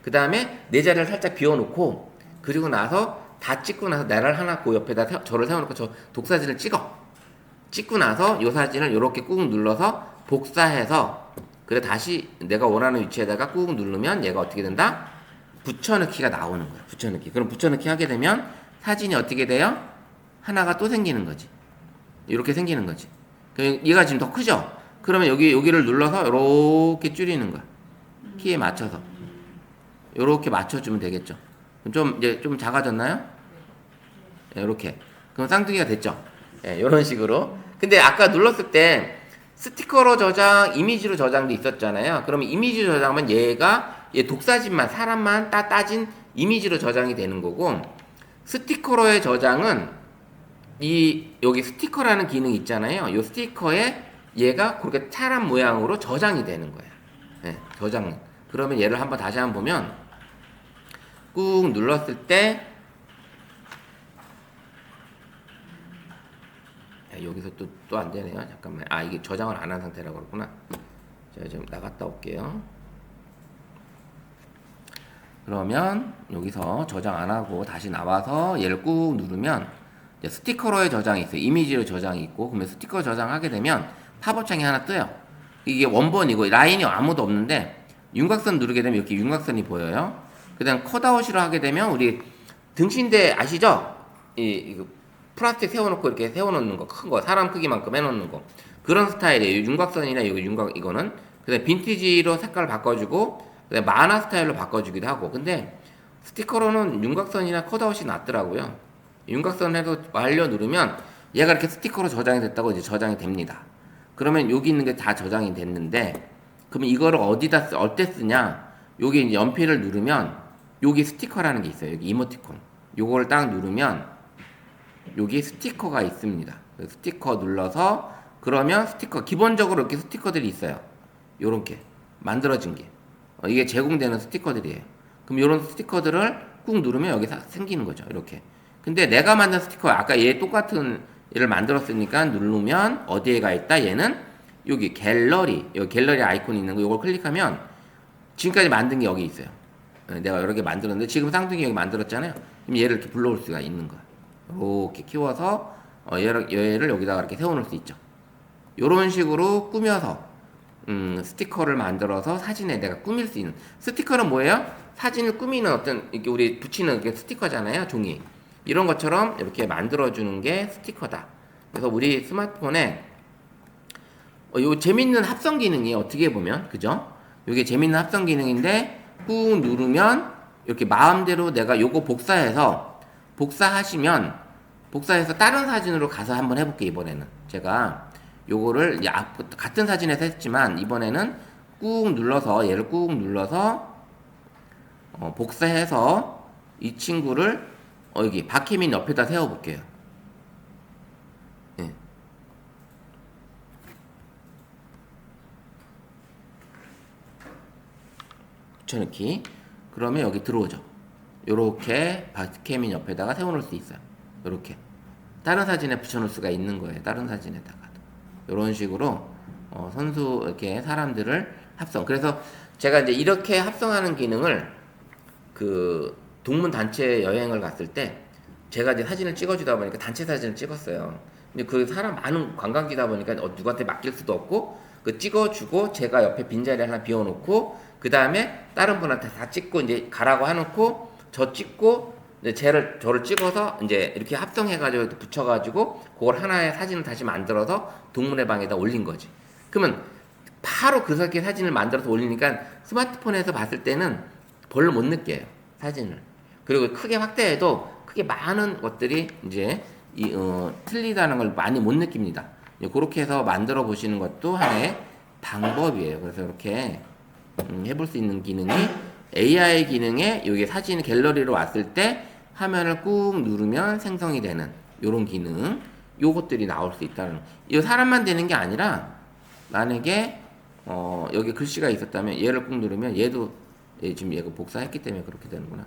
그 다음에 내 자리를 살짝 비워놓고 그리고 나서 다 찍고 나서 나를 하나 그 옆에다 저를 세워놓고 저 독사진을 찍고 나서 이 사진을 이렇게 꾹 눌러서 복사해서 그래 다시 내가 원하는 위치에다가 꾹 누르면 얘가 어떻게 된다? 붙여넣기가 나오는 거야. 붙여넣기. 그럼 붙여넣기 하게 되면 사진이 어떻게 돼요? 하나가 또 생기는 거지. 이렇게 생기는 거지. 얘가 지금 더 크죠? 그러면 여기를 눌러서 이렇게 줄이는 거야. 키에 맞춰서. 이렇게 맞춰주면 되겠죠. 이제 좀 작아졌나요? 네, 이렇게. 그럼 쌍둥이가 됐죠? 네, 이런 식으로. 근데 아까 눌렀을 때 스티커로 저장, 이미지로 저장도 있었잖아요. 그러면 이미지 저장하면 얘 독사진만, 사람만 따진 이미지로 저장이 되는 거고, 스티커로의 저장은 여기 스티커라는 기능이 있잖아요. 이 스티커에 얘가 그렇게 사람 모양으로 저장이 되는 거예요. 네, 저장. 그러면 얘를 다시 한번 보면, 꾹 눌렀을 때, 여기서 또 안 되네요. 잠깐만. 이게 저장을 안 한 상태라고 그랬구나. 제가 좀 나갔다 올게요. 그러면 여기서 저장 안 하고 다시 나와서 얘를 꾹 누르면 스티커로의 저장이 있어요. 이미지로 저장이 있고, 그러면 스티커 저장하게 되면 팝업창이 하나 뜨요. 이게 원본이고 라인이 아무도 없는데 윤곽선 누르게 되면 이렇게 윤곽선이 보여요. 그 다음 컷아웃으로 하게 되면 우리 등신대 아시죠? 이거 플라스틱 세워놓고 이렇게 세워놓는 거, 큰 거, 사람 크기만큼 해놓는 거. 그런 스타일이에요. 윤곽선이나 이거는. 그 다음에 빈티지로 색깔을 바꿔주고, 그 다음에 만화 스타일로 바꿔주기도 하고. 근데 스티커로는 윤곽선이나 컷아웃이 낫더라고요. 윤곽선 해서 완료 누르면 얘가 이렇게 스티커로 저장이 됐다고 이제 저장이 됩니다. 그러면 여기 있는 게 다 저장이 됐는데, 그러면 이거를 어때 쓰냐? 여기 이제 연필을 누르면 여기 스티커라는 게 있어요. 여기 이모티콘. 요거를 딱 누르면 여기 스티커가 있습니다. 스티커 눌러서 그러면 스티커 기본적으로 이렇게 스티커들이 있어요. 요렇게 만들어진 게 이게 제공되는 스티커들이에요. 그럼 요런 스티커들을 꾹 누르면 여기 생기는 거죠. 이렇게. 근데 내가 만든 스티커 아까 얘 똑같은 얘를 만들었으니까 누르면 어디에 가 있다? 얘는 여기 갤러리 아이콘이 있는 거 요걸 클릭하면 지금까지 만든 게 여기 있어요. 내가 여러 개 만들었는데 지금 쌍둥이 여기 만들었잖아요. 그럼 얘를 이렇게 불러올 수가 있는 거야. 이렇게 키워서 얘를 여기다가 이렇게 세워놓을 수 있죠. 이런 식으로 꾸며서 스티커를 만들어서 사진에 내가 꾸밀 수 있는. 스티커는 뭐예요? 사진을 꾸미는 어떤 이렇게 우리 붙이는 게 스티커잖아요. 종이 이런 것처럼 이렇게 만들어주는 게 스티커다. 그래서 우리 스마트폰에 요 재밌는 합성 기능이 어떻게 보면 그죠? 이게 재밌는 합성 기능인데 꾹 누르면 이렇게 마음대로 내가 요거 복사해서 복사해서 다른 사진으로 가서 한번 해볼게요. 이번에는 제가 요거를 같은 사진에서 했지만 이번에는 꾹 눌러서 얘를 꾹 눌러서 복사해서 이 친구를 여기 박혜민 옆에다 세워볼게요. 예. 붙여넣기. 그러면 여기 들어오죠. 요렇게 박혜민 옆에다가 세워놓을 수 있어요. 요렇게 다른 사진에 붙여놓을 수가 있는 거예요. 다른 사진에다가도 요런 식으로 선수 이렇게 사람들을 합성. 그래서 제가 이제 이렇게 합성하는 기능을 그 동문 단체 여행을 갔을 때 제가 이제 사진을 찍어주다 보니까 단체 사진을 찍었어요. 근데 그 사람 많은 관광지다 보니까 누구한테 맡길 수도 없고 그 찍어주고 제가 옆에 빈자리 하나 비워놓고 그 다음에 다른 분한테 다 찍고 이제 가라고 해놓고 저 찍고 이제 저를 찍어서 이제 이렇게 합성해가지고 붙여가지고 그걸 하나의 사진을 다시 만들어서 동문회 방에다 올린 거지. 그러면 바로 그렇게 사진을 만들어서 올리니까 스마트폰에서 봤을 때는 별로 못 느껴요. 사진을. 그리고 크게 확대해도 크게 많은 것들이 이제 틀리다는 걸 많이 못 느낍니다. 그렇게 해서 만들어 보시는 것도 하나의 방법이에요. 그래서 이렇게 해볼 수 있는 기능이 AI 기능에 여기 사진 갤러리로 왔을 때 화면을 꾹 누르면 생성이 되는 이런 기능, 요것들이 나올 수 있다는. 이 사람만 되는 게 아니라 만약에 여기 글씨가 있었다면 얘를 꾹 누르면 얘도 지금 얘가 복사했기 때문에 그렇게 되는구나.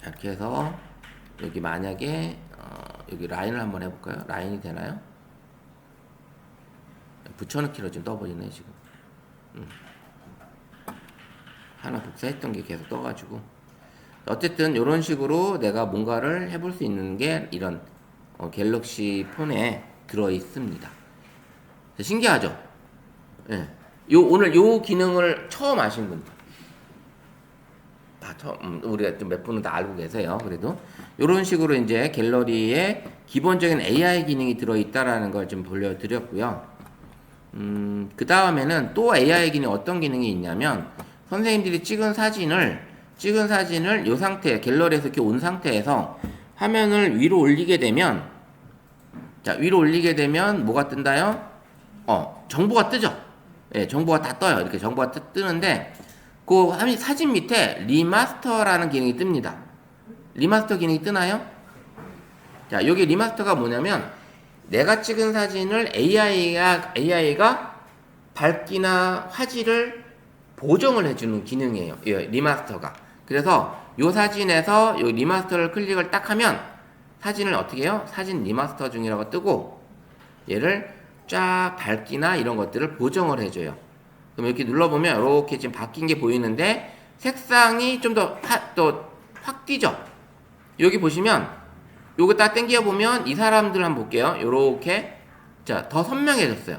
이렇게 해서 여기 만약에 여기 라인을 한번 해볼까요? 라인이 되나요? 붙여넣기로 지금 떠버리네 지금. 하나 복사했던 게 계속 떠가지고 어쨌든 이런 식으로 내가 뭔가를 해볼 수 있는 게 이런 갤럭시 폰에 들어 있습니다. 신기하죠? 예. 오늘 요 기능을 처음 아신 분들 다 우리가 좀 몇 분은 다 알고 계세요. 그래도 이런 식으로 이제 갤러리에 기본적인 AI 기능이 들어 있다라는 걸 좀 보여드렸고요. 그 다음에는 또 AI 기능이 어떤 기능이 있냐면 선생님들이 찍은 사진을 이 상태 갤러리에서 이렇게 온 상태에서 화면을 위로 올리게 되면 위로 올리게 되면 뭐가 뜬다요? 정보가 뜨죠. 예, 정보가 다 떠요. 이렇게 정보가 뜨는데 그 사진 밑에 리마스터라는 기능이 뜹니다. 리마스터 기능이 뜨나요? 자, 여기 리마스터가 뭐냐면 내가 찍은 사진을 AI가 밝기나 화질을 보정을 해주는 기능이에요. 리마스터가. 그래서 이 사진에서 이 리마스터를 클릭을 딱 하면 사진을 어떻게 해요? 사진 리마스터 중이라고 뜨고 얘를 쫙 밝기나 이런 것들을 보정을 해줘요. 그럼 이렇게 눌러보면 이렇게 지금 바뀐 게 보이는데 색상이 좀 더 확 띄죠? 여기 보시면 요거 딱 당겨보면 이 사람들 한번 볼게요. 요렇게 더 선명해졌어요.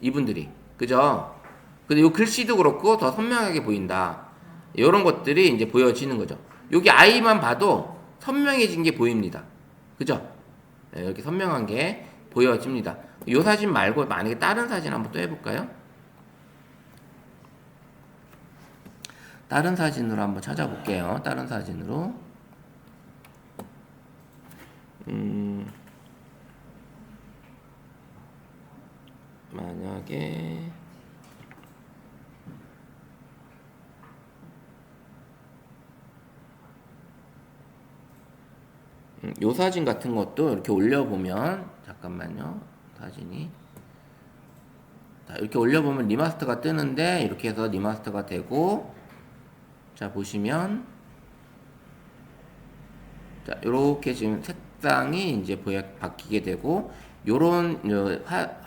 이분들이. 그죠? 근데 요 글씨도 그렇고 더 선명하게 보인다. 요런 것들이 이제 보여지는 거죠. 여기 아이만 봐도 선명해진 게 보입니다. 그죠? 네, 이렇게 선명한 게 보여집니다. 요 사진 말고 만약에 다른 사진 한번 또 해볼까요? 다른 사진으로 한번 찾아볼게요. 다른 사진으로. 만약에 요 사진 같은 것도 이렇게 올려보면 잠깐만요. 사진이 이렇게 올려보면 리마스터가 뜨는데 이렇게 해서 리마스터가 되고 자 보시면 요렇게 지금 색상이 이제 바뀌게 되고 요런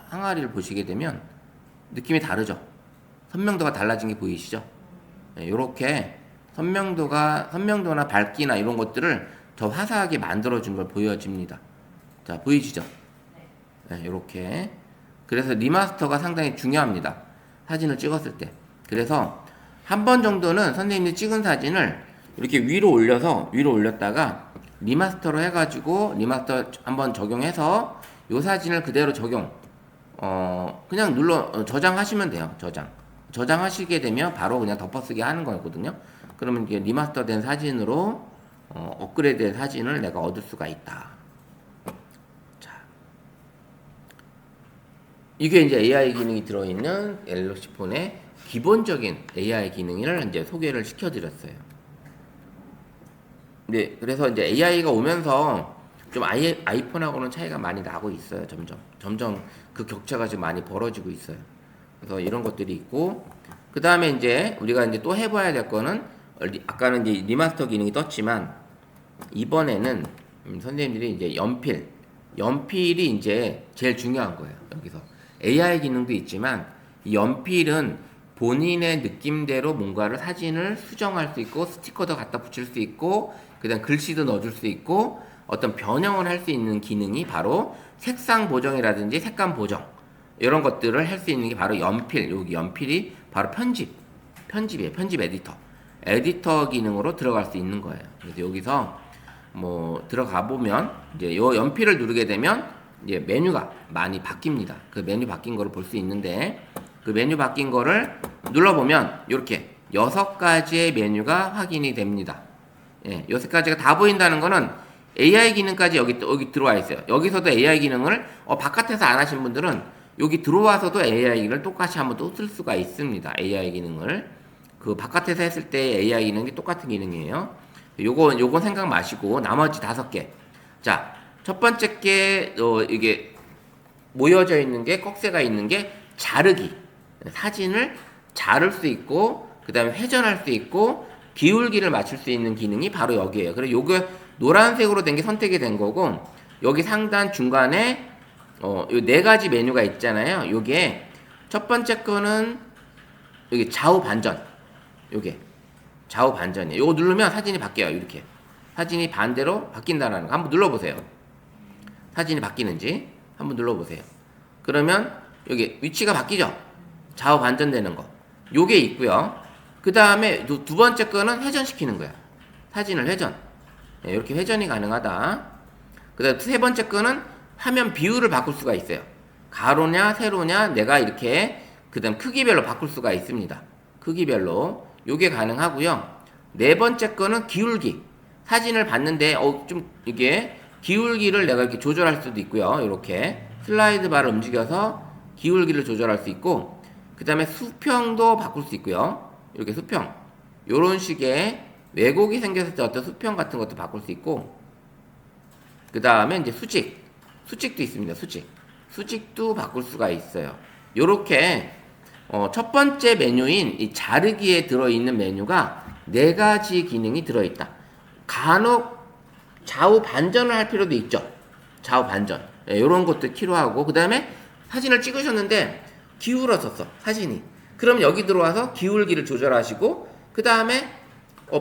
항아리를 보시게 되면 느낌이 다르죠. 선명도가 달라진 게 보이시죠? 네, 요렇게 선명도나 밝기나 이런 것들을 더 화사하게 만들어준 걸 보여집니다. 자, 보이시죠? 네, 요렇게. 그래서 리마스터가 상당히 중요합니다. 사진을 찍었을 때. 그래서 한 번 정도는 선생님이 찍은 사진을 이렇게 위로 올렸다가 리마스터로 해가지고 리마스터 한번 적용해서 요 사진을 그대로 그냥 저장하시면 돼요. 저장하시게 되면 바로 그냥 덮어쓰기 하는 거거든요. 그러면 이게 리마스터된 사진으로 업그레이드된 사진을 내가 얻을 수가 있다. 자, 이게 이제 AI 기능이 들어있는 갤럭시 폰의 기본적인 AI 기능을 이제 소개를 시켜드렸어요. 네, 그래서 이제 AI가 오면서 좀 아이폰하고는 차이가 많이 나고 있어요. 점점 그 격차가 지금 많이 벌어지고 있어요. 그래서 이런 것들이 있고, 그 다음에 이제 우리가 이제 또 해봐야 될 거는, 아까는 이제 리마스터 기능이 떴지만 이번에는 선생님들이 이제 연필이 이제 제일 중요한 거예요. 여기서 AI 기능도 있지만 이 연필은 본인의 느낌대로 뭔가를 사진을 수정할 수 있고, 스티커도 갖다 붙일 수 있고, 그다음 글씨도 넣어줄 수 있고, 어떤 변형을 할 수 있는 기능이 바로 색상 보정이라든지 색감 보정, 이런 것들을 할 수 있는 게 바로 여기 연필이 바로 편집이에요. 편집 에디터 기능으로 들어갈 수 있는 거예요. 그래서 여기서 뭐 들어가 보면 이제 요 연필을 누르게 되면 이제 메뉴가 많이 바뀝니다. 그 메뉴 바뀐 거를 볼 수 있는데, 그 메뉴 바뀐 거를 눌러보면 이렇게 6가지의 메뉴가 확인이 됩니다. 예, 6가지가 다 보인다는 거는 AI 기능까지 여기 들어와 있어요. 여기서도 AI 기능을 바깥에서 안 하신 분들은 여기 들어와서도 AI 기능을 똑같이 한번 또 쓸 수가 있습니다. AI 기능을 그 바깥에서 했을 때 AI 기능이 똑같은 기능이에요. 요건 생각 마시고 나머지 5개. 자, 첫 번째 게 이게 모여져 있는 게, 꺽쇠가 있는 게 자르기. 사진을 자를 수 있고, 그 다음에 회전할 수 있고, 기울기를 맞출 수 있는 기능이 바로 여기에요. 그래서 요게 노란색으로 된 게 선택이 된 거고, 여기 상단 중간에 요 4가지 메뉴가 있잖아요. 요게 첫 번째 거는 여기 좌우 반전. 요게 좌우 반전이에요. 요거 누르면 사진이 바뀌어요. 이렇게 사진이 반대로 바뀐다는 거 한번 눌러보세요. 사진이 바뀌는지 한번 눌러보세요. 그러면 여기 위치가 바뀌죠. 좌우 반전되는 거 요게 있고요. 그 다음에 두 번째 거는 회전시키는 거야. 사진을 회전. 네, 이렇게 회전이 가능하다. 그 다음 세 번째 거는 화면 비율을 바꿀 수가 있어요. 가로냐 세로냐 내가 이렇게 그 다음 크기별로 바꿀 수가 있습니다. 크기별로 요게 가능하고요. 네 번째 거는 기울기. 사진을 봤는데 좀 이게 기울기를 내가 이렇게 조절할 수도 있고요. 이렇게 슬라이드 바를 움직여서 기울기를 조절할 수 있고, 그 다음에 수평도 바꿀 수 있고요. 이렇게 수평, 요런 식의 왜곡이 생겼을 때 어떤 수평 같은 것도 바꿀 수 있고, 그 다음에 이제 수직도 있습니다. 수직도 바꿀 수가 있어요. 요렇게 첫 번째 메뉴인 이 자르기에 들어있는 메뉴가 4가지 기능이 들어있다. 간혹 좌우 반전을 할 필요도 있죠. 좌우 반전. 요런 것도 필요하고, 그 다음에 사진을 찍으셨는데 기울었었어, 사진이. 그럼 여기 들어와서 기울기를 조절하시고, 그 다음에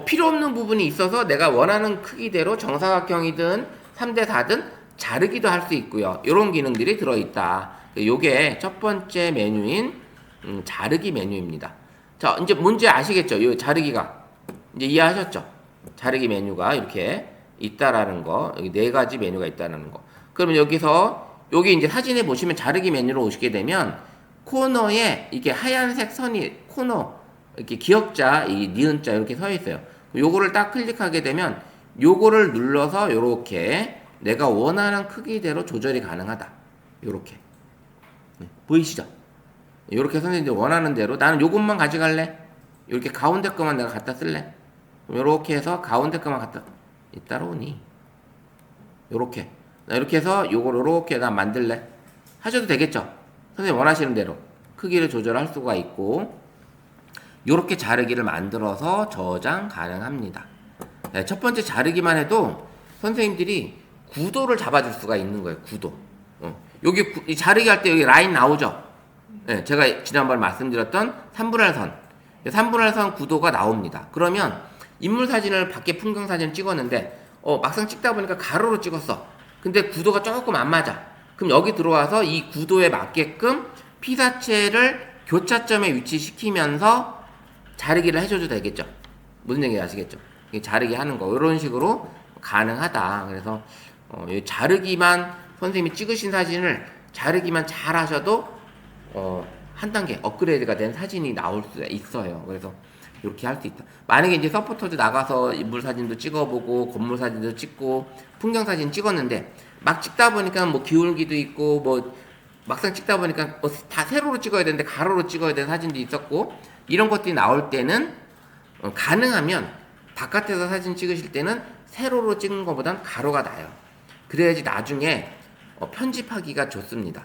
필요 없는 부분이 있어서 내가 원하는 크기대로 정사각형이든 3대4든 자르기도 할 수 있고요. 이런 기능들이 들어있다. 요게 첫 번째 메뉴인 자르기 메뉴입니다. 자, 이제 뭔지 아시겠죠? 요 자르기가 이제 이해하셨죠? 자르기 메뉴가 이렇게 있다라는 거, 여기 4가지 메뉴가 있다라는 거. 그러면 여기 이제 사진에 보시면 자르기 메뉴로 오시게 되면 코너에 이게 하얀색 선이 코너 이렇게 기역자, 이 니은자 이렇게 서 있어요. 요거를 딱 클릭하게 되면 요거를 눌러서 요렇게 내가 원하는 크기대로 조절이 가능하다. 요렇게. 보이시죠? 요렇게 선생님들 원하는 대로 나는 요것만 가져갈래? 요렇게 가운데 거만 내가 갖다 쓸래? 요렇게 해서 가운데 거만 갖다 따라오니 요렇게 나 이렇게 해서 요걸 요렇게 나 만들래? 하셔도 되겠죠? 선생님 원하시는 대로 크기를 조절할 수가 있고, 요렇게 자르기를 만들어서 저장 가능합니다. 네, 첫 번째 자르기만 해도 선생님들이 구도를 잡아줄 수가 있는 거예요. 구도. 여기 자르기 할 때 여기 라인 나오죠? 네, 제가 지난번에 말씀드렸던 3분할 선. 3분할 선 구도가 나옵니다. 그러면 인물 사진을 밖에 풍경 사진을 찍었는데 막상 찍다 보니까 가로로 찍었어. 근데 구도가 조금 안 맞아. 그럼 여기 들어와서 이 구도에 맞게끔 피사체를 교차점에 위치시키면서 자르기를 해줘도 되겠죠. 무슨 얘기인지 아시겠죠? 자르기 하는 거 이런 식으로 가능하다. 그래서 자르기만 선생님이 찍으신 사진을 자르기만 잘 하셔도 한 단계 업그레이드가 된 사진이 나올 수 있어요. 그래서 이렇게 할 수 있다. 만약에 이제 서포터즈 나가서 인물 사진도 찍어보고 건물 사진도 찍고 풍경 사진 찍었는데 막 찍다 보니까 뭐 기울기도 있고 뭐 막상 찍다 보니까 다 세로로 찍어야 되는데 가로로 찍어야 되는 사진도 있었고 이런 것들이 나올 때는 가능하면 바깥에서 사진 찍으실 때는 세로로 찍는 것보단 가로가 나아요. 그래야지 나중에 편집하기가 좋습니다.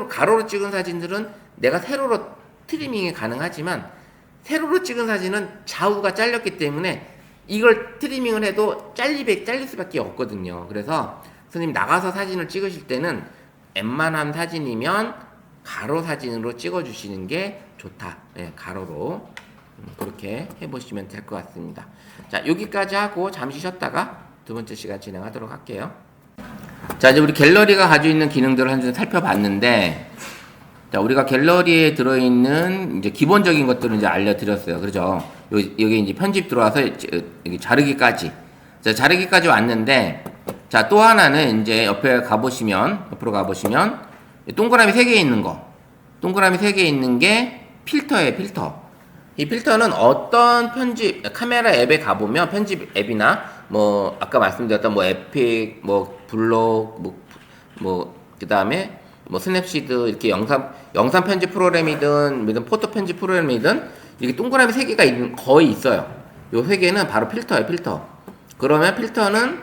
가로로 찍은 사진들은 내가 세로로 트리밍이 가능하지만 세로로 찍은 사진은 좌우가 잘렸기 때문에 이걸 트리밍을 해도 잘릴 수밖에 없거든요. 그래서 선생님 나가서 사진을 찍으실 때는 웬만한 사진이면 가로 사진으로 찍어주시는 게 좋다. 네, 가로로 그렇게 해보시면 될 것 같습니다. 자, 여기까지 하고 잠시 쉬었다가 두 번째 시간 진행하도록 할게요. 자, 이제 우리 갤러리가 가지고 있는 기능들을 한 번 살펴봤는데, 자, 우리가 갤러리에 들어있는 이제 기본적인 것들을 이제 알려드렸어요. 그렇죠? 여기 이제 편집 들어와서 여기 자르기까지. 자, 자르기까지 왔는데, 자, 또 하나는 이제 옆으로 가보시면, 동그라미 3개 있는 거. 동그라미 3개 있는 게 필터예요, 필터. 이 필터는 어떤 카메라 앱에 가보면 편집 앱이나 뭐 아까 말씀드렸던 뭐 에픽, 뭐 블록, 그 다음에 뭐 스냅시드 이렇게 영상 편집 프로그램이든 포토 편집 프로그램이든 이렇게 동그라미 3개가 거의 있어요. 요 3개는 바로 필터예요, 필터. 그러면 필터는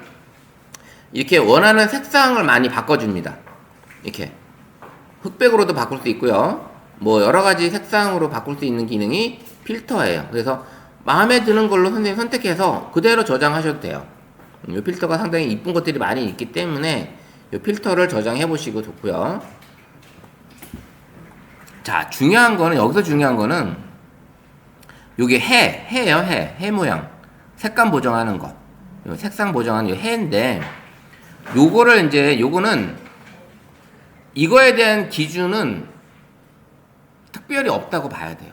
이렇게 원하는 색상을 많이 바꿔줍니다. 이렇게 흑백으로도 바꿀 수 있고요. 뭐 여러가지 색상으로 바꿀 수 있는 기능이 필터예요. 그래서 마음에 드는 걸로 선생님 선택해서 그대로 저장하셔도 돼요. 이 필터가 상당히 이쁜 것들이 많이 있기 때문에 이 필터를 저장해 보시고 좋고요. 자, 여기서 중요한 거는 요게 해예요. 해 모양 색감 보정하는 거, 요 색상 보정하는 요 해인데 요거는 이거에 대한 기준은 특별히 없다고 봐야 돼요.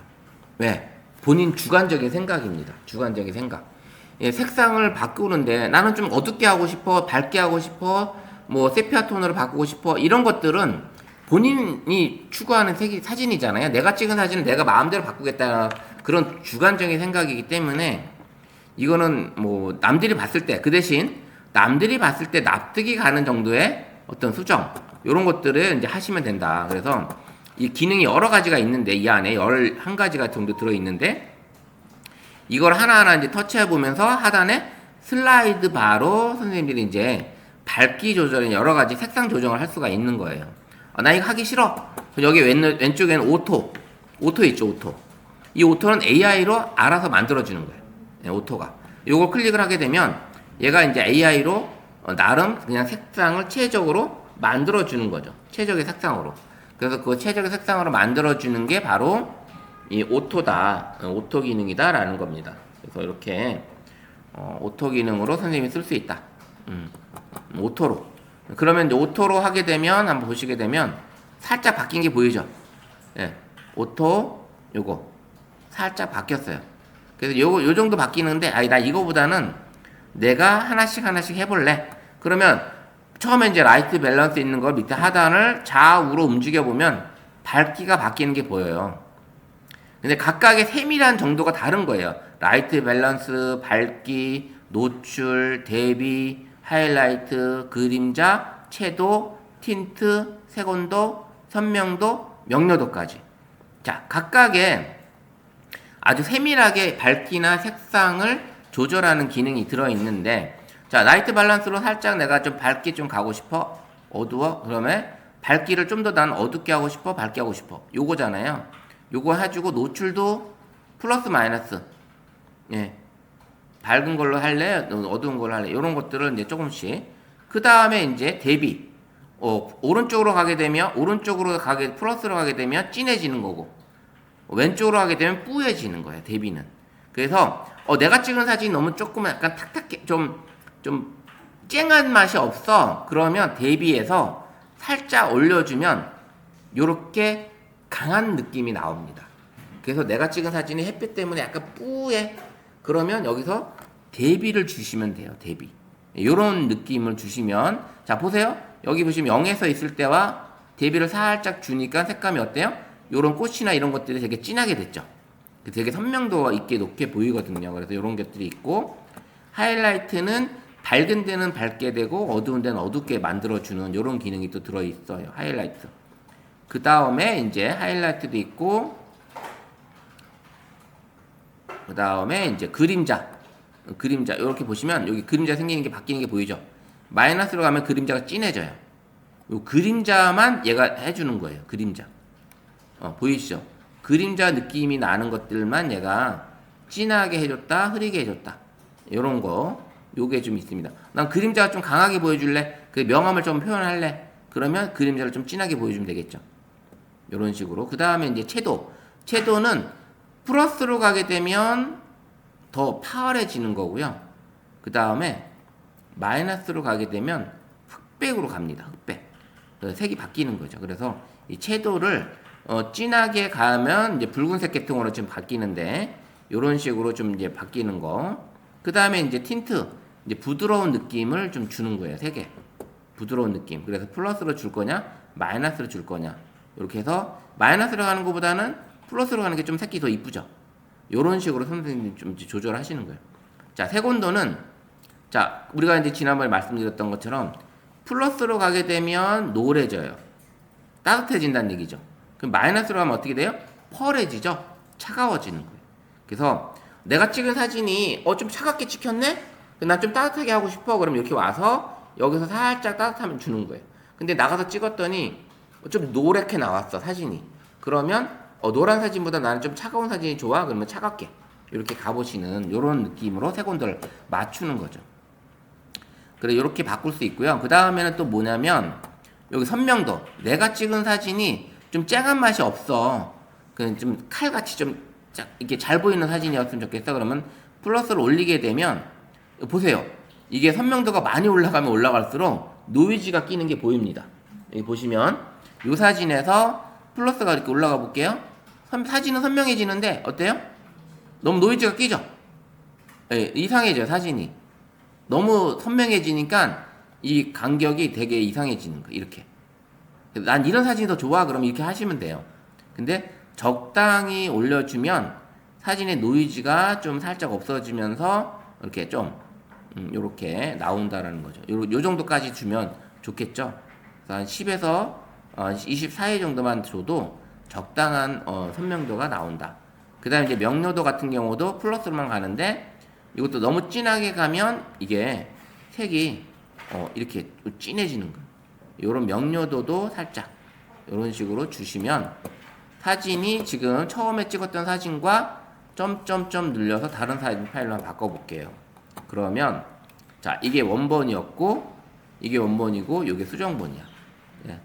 왜? 본인 주관적인 생각입니다. 주관적인 생각. 예, 색상을 바꾸는데 나는 좀 어둡게 하고 싶어, 밝게 하고 싶어, 뭐 세피아 톤으로 바꾸고 싶어, 이런 것들은 본인이 추구하는 사진이잖아요. 내가 찍은 사진은 내가 마음대로 바꾸겠다, 그런 주관적인 생각이기 때문에 이거는 뭐 남들이 봤을 때, 그 대신 남들이 봤을 때 납득이 가는 정도의 어떤 수정, 이런 것들을 이제 하시면 된다. 그래서 이 기능이 여러 가지가 있는데, 이 안에 11가지가 정도 들어있는데, 이걸 하나하나 이제 터치해 보면서 하단에 슬라이드 바로 선생님들이 이제 밝기 조절에 여러 가지 색상 조정을 할 수가 있는 거예요. 나 이거 하기 싫어. 여기 왼쪽에는 오토 있죠, 오토. 이 오토는 AI로 알아서 만들어주는 거예요. 네, 오토가. 요걸 클릭을 하게 되면 얘가 이제 AI로 나름 그냥 색상을 최적으로 만들어주는 거죠. 최적의 색상으로. 그래서 그 최적의 색상으로 만들어주는 게 바로 이 오토다, 오토 기능이다라는 겁니다. 그래서 이렇게 오토 기능으로 선생님이 쓸 수 있다. 오토로. 그러면 이제 오토로 하게 되면 한번 보시게 되면 살짝 바뀐 게 보이죠? 예, 오토 요거 살짝 바뀌었어요. 그래서 요 정도 바뀌는데, 나 이거보다는 내가 하나씩 해볼래. 그러면 처음에 이제 라이트 밸런스 있는 거 밑에 하단을 좌우로 움직여 보면 밝기가 바뀌는 게 보여요. 근데 각각의 세밀한 정도가 다른 거예요. 라이트 밸런스, 밝기, 노출, 대비, 하이라이트, 그림자, 채도, 틴트, 색온도, 선명도, 명료도까지. 자, 각각의 아주 세밀하게 밝기나 색상을 조절하는 기능이 들어있는데, 자, 라이트 밸런스로 살짝 내가 좀 밝게 좀 가고 싶어. 어두워. 그러면 밝기를 좀 더 난 어둡게 하고 싶어, 밝게 하고 싶어. 요거잖아요. 요거 해주고 노출도 플러스 마이너스. 예. 밝은 걸로 할래? 어두운 걸로 할래? 이런 것들을 이제 조금씩. 그 다음에 이제 대비. 오른쪽으로 가게 되면, 플러스로 가게 되면 진해지는 거고, 왼쪽으로 가게 되면 뿌얘지는 거예요, 대비는. 그래서, 내가 찍은 사진이 너무 조금 약간 탁탁해, 좀 쨍한 맛이 없어. 그러면 대비해서 살짝 올려주면, 요렇게 강한 느낌이 나옵니다. 그래서 내가 찍은 사진이 햇빛 때문에 약간 뿌해. 그러면 여기서 대비를 주시면 돼요. 대비. 이런 느낌을 주시면, 자 보세요. 여기 보시면 0에서 있을 때와 대비를 살짝 주니까 색감이 어때요? 이런 꽃이나 이런 것들이 되게 진하게 됐죠. 되게 선명도 있게 높게 보이거든요. 그래서 이런 것들이 있고, 하이라이트는 밝은 데는 밝게 되고 어두운 데는 어둡게 만들어주는 이런 기능이 또 들어있어요. 하이라이트. 그 다음에 이제 하이라이트도 있고, 그 다음에 이제 그림자 이렇게 보시면 여기 그림자 생기는 게 바뀌는 게 보이죠. 마이너스로 가면 그림자가 진해져요. 요 그림자만 얘가 해주는 거예요. 그림자 보이시죠? 그림자 느낌이 나는 것들만 얘가 진하게 해줬다, 흐리게 해줬다, 요런 거 요게 좀 있습니다. 난 그림자가 좀 강하게 보여줄래? 그 명암을 좀 표현할래? 그러면 그림자를 좀 진하게 보여주면 되겠죠. 요런 식으로. 그 다음에 이제 채도는 플러스로 가게 되면 더 파월해지는 거고요. 그 다음에 마이너스로 가게 되면 흑백으로 갑니다. 흑백. 그래서 색이 바뀌는 거죠. 그래서 이 채도를 진하게 가면 이제 붉은색 계통으로 지금 바뀌는데 이런 식으로 좀 이제 바뀌는 거. 그 다음에 이제 틴트, 이제 부드러운 느낌을 좀 주는 거예요. 색에 부드러운 느낌. 그래서 플러스로 줄 거냐, 마이너스로 줄 거냐. 이렇게 해서 마이너스로 가는 것보다는 플러스로 가는 게 좀 색이 더 이쁘죠. 이런 식으로 선생님이 좀 조절하시는 거예요. 자, 색온도는 자, 우리가 이제 지난번에 말씀드렸던 것처럼 플러스로 가게 되면 노래져요. 따뜻해진다는 얘기죠. 그럼 마이너스로 가면 어떻게 돼요? 펄해지죠. 차가워지는 거예요. 그래서 내가 찍은 사진이 좀 차갑게 찍혔네? 난 좀 따뜻하게 하고 싶어. 그럼 이렇게 와서 여기서 살짝 따뜻하면 주는 거예요. 근데 나가서 찍었더니 좀 노랗게 나왔어, 사진이. 그러면 노란 사진보다 나는 좀 차가운 사진이 좋아? 그러면 차갑게 이렇게 가보시는 이런 느낌으로 색온도를 맞추는 거죠. 그래, 이렇게 바꿀 수 있고요. 그 다음에는 또 뭐냐면 여기 선명도. 내가 찍은 사진이 좀 쨍한 맛이 없어. 그냥 좀 칼같이 좀 이렇게 잘 보이는 사진이었으면 좋겠어. 그러면 플러스를 올리게 되면 보세요. 이게 선명도가 많이 올라가면 올라갈수록 노이즈가 끼는 게 보입니다. 여기 보시면 이 사진에서 플러스가 이렇게 올라가 볼게요. 사진은 선명해지는데 어때요? 너무 노이즈가 끼죠? 네, 이상해져요, 사진이. 너무 선명해지니까 이 간격이 되게 이상해지는 거예요. 이렇게. 난 이런 사진이 더 좋아. 그럼 이렇게 하시면 돼요. 근데 적당히 올려주면 사진의 노이즈가 좀 살짝 없어지면서 이렇게 좀 요렇게 나온다라는 거죠. 요 정도까지 주면 좋겠죠. 그래서 한 10에서 24회 정도만 줘도 적당한 선명도가 나온다. 그 다음에 이제 명료도 같은 경우도 플러스로만 가는데 이것도 너무 진하게 가면 이게 색이 이렇게 진해지는 거예요. 요런 명료도도 살짝 요런 식으로 주시면 사진이 지금 처음에 찍었던 사진과 점점점 눌려서 다른 사진 파일로 한번 바꿔볼게요. 그러면 자, 이게 원본이었고 이게 원본이고 이게 수정본이야. 예.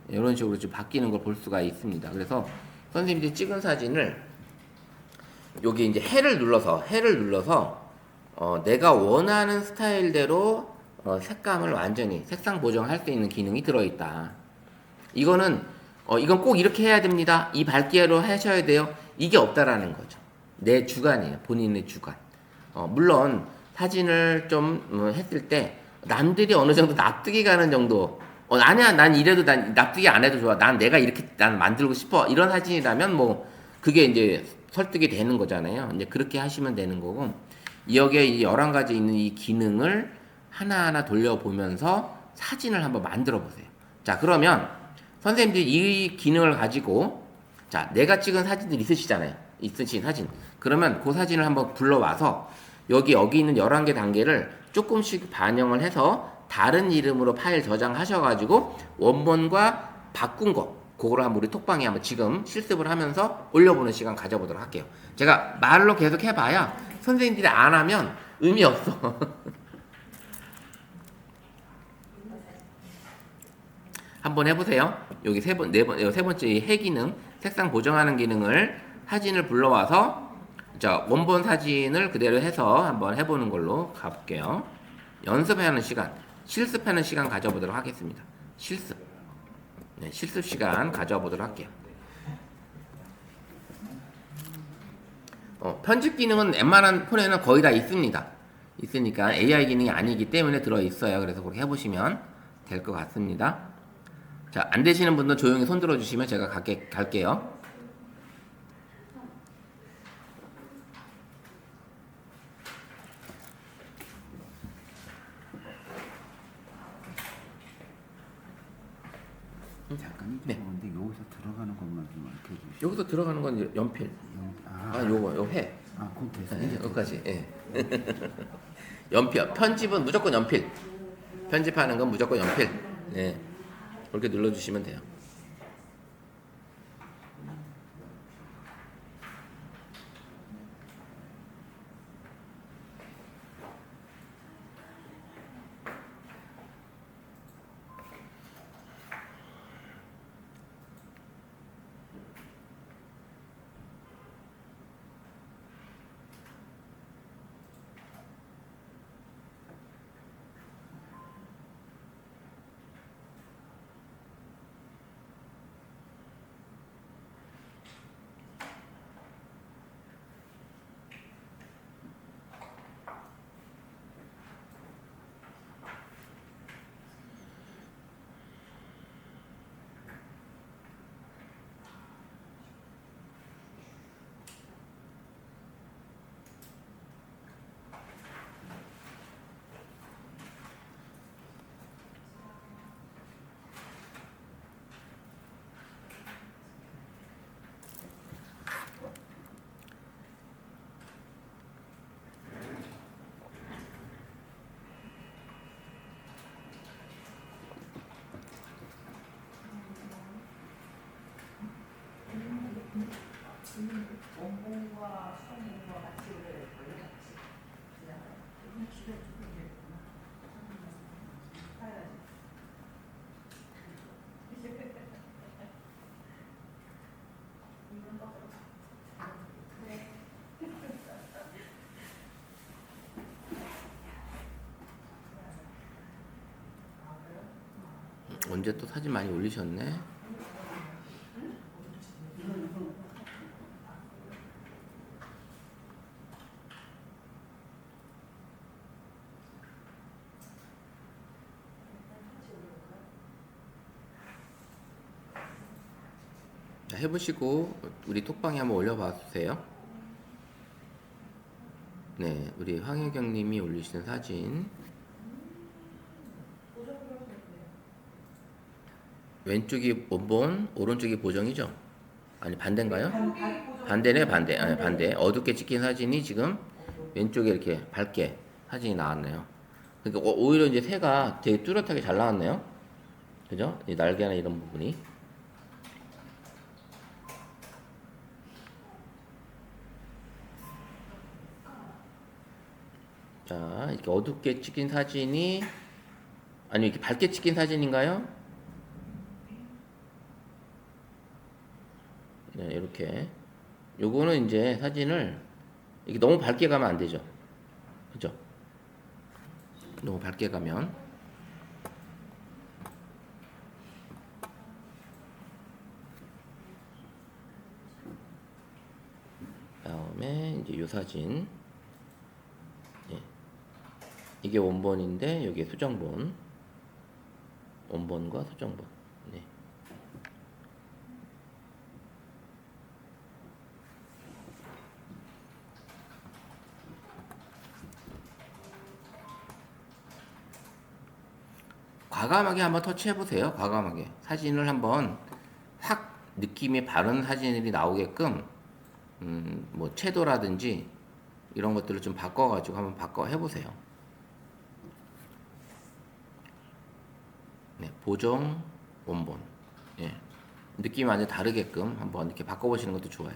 이런 식으로 좀 바뀌는 걸 볼 수가 있습니다. 그래서 선생님들이 찍은 사진을 여기 이제 해를 눌러서 내가 원하는 스타일대로 색감을 완전히 색상 보정할 수 있는 기능이 들어있다. 이건 꼭 이렇게 해야 됩니다. 이 밝기로 하셔야 돼요. 이게 없다라는 거죠. 내 주관이에요. 본인의 주관. 물론 사진을 좀 했을 때 남들이 어느 정도 납득이 가는 정도. 아니야, 난 이래도 난 납득이 안 해도 좋아. 내가 이렇게 난 만들고 싶어. 이런 사진이라면 뭐 그게 이제 설득이 되는 거잖아요. 이제 그렇게 하시면 되는 거고, 여기에 이 11가지 있는 이 기능을 하나하나 돌려보면서 사진을 한번 만들어 보세요. 자, 그러면 선생님들이 이 기능을 가지고 자, 내가 찍은 사진들 있으시잖아요. 있으신 사진. 그러면 그 사진을 한번 불러와서 여기 있는 11개 단계를 조금씩 반영을 해서 다른 이름으로 파일 저장하셔가지고 원본과 바꾼 거 그거를 한번 우리 톡방에 한번 지금 실습을 하면서 올려보는 시간 가져보도록 할게요. 제가 말로 계속 해봐야 선생님들이 안 하면 의미 없어. 한번 해보세요. 여기 세 번째 해 기능, 색상 보정하는 기능을 사진을 불러와서 자, 원본 사진을 그대로 해서 한번 해보는 걸로 가볼게요. 연습하는 시간, 실습하는 시간 가져보도록 하겠습니다. 실습. 네, 실습 시간 가져보도록 할게요. 편집 기능은 웬만한 폰에는 거의 다 있습니다. 있으니까 AI 기능이 아니기 때문에 들어있어요. 그래서 그렇게 해보시면 될 것 같습니다. 자, 안 되시는 분들 조용히 손 들어주시면 제가 갈게요. 잠깐 네. 근데 여기서 들어가는 것만 좀 알려 주시죠. 여기서 들어가는 건 이제 연필. 요 해. 그럼 됐어요. 여기까지. 예. 연필. 편집은 무조건 연필. 편집하는 건 무조건 연필. 네. 그렇게 눌러주시면 돼요. 원본과 수본과 같이 올려놨지. 그냥 기대 두개 되겠구나. 해야지. 이런 거 그래. 언제 또 사진 많이 올리셨네. 자, 해보시고 우리 톡방에 한번 올려봐 주세요. 네, 우리 황혜경님이 올리신 사진. 왼쪽이 원본, 오른쪽이 보정이죠? 아니 반대인가요? 반대네, 반대. 아니, 반대. 어둡게 찍힌 사진이 지금 왼쪽에 이렇게 밝게 사진이 나왔네요. 그러니까 오히려 이제 새가 되게 뚜렷하게 잘 나왔네요. 그죠? 이 날개나 이런 부분이. 자, 이렇게 어둡게 찍힌 사진이, 아니, 이렇게 밝게 찍힌 사진인가요? 네, 이렇게. 요거는 이제 사진을, 이게 너무 밝게 가면 안 되죠. 그죠? 너무 밝게 가면. 다음에 이제 요 사진. 예. 이게 원본인데, 여기에 수정본. 원본과 수정본. 네. 과감하게 한번 터치해 보세요. 과감하게 사진을 한번 확 느낌이 바른 사진이 나오게끔 뭐 채도라든지 이런 것들을 좀 바꿔가지고 한번 바꿔 해보세요. 네, 보정 원본. 예, 느낌이 완전 다르게끔 한번 이렇게 바꿔보시는 것도 좋아요.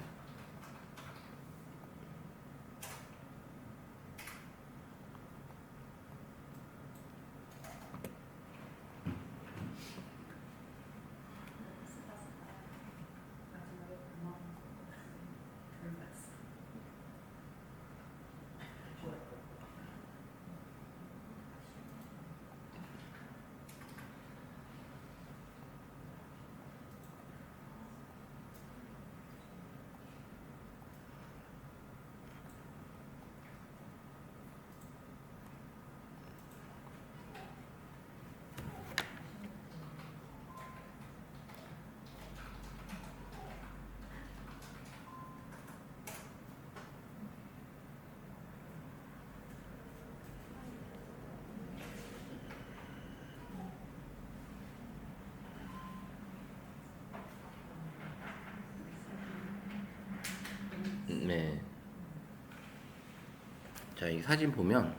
네. 자, 이 사진 보면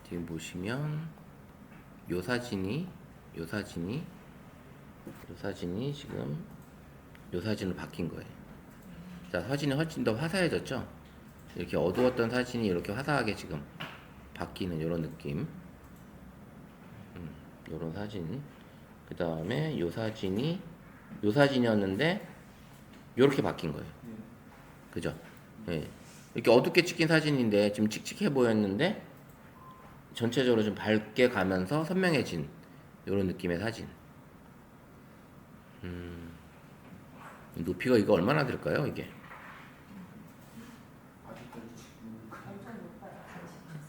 지금 보시면 요 사진이 지금 요 사진으로 바뀐 거예요. 자, 사진이 훨씬 더 화사해졌죠? 이렇게 어두웠던 사진이 이렇게 화사하게 지금 바뀌는 이런 느낌. 요런 사진. 그 다음에 요 사진이었는데 요렇게 바뀐 거예요. 그죠? 예. 이렇게 어둡게 찍힌 사진인데 지금 칙칙해 보였는데 전체적으로 좀 밝게 가면서 선명해진 요런 느낌의 사진. 높이가 이거 얼마나 될까요, 이게?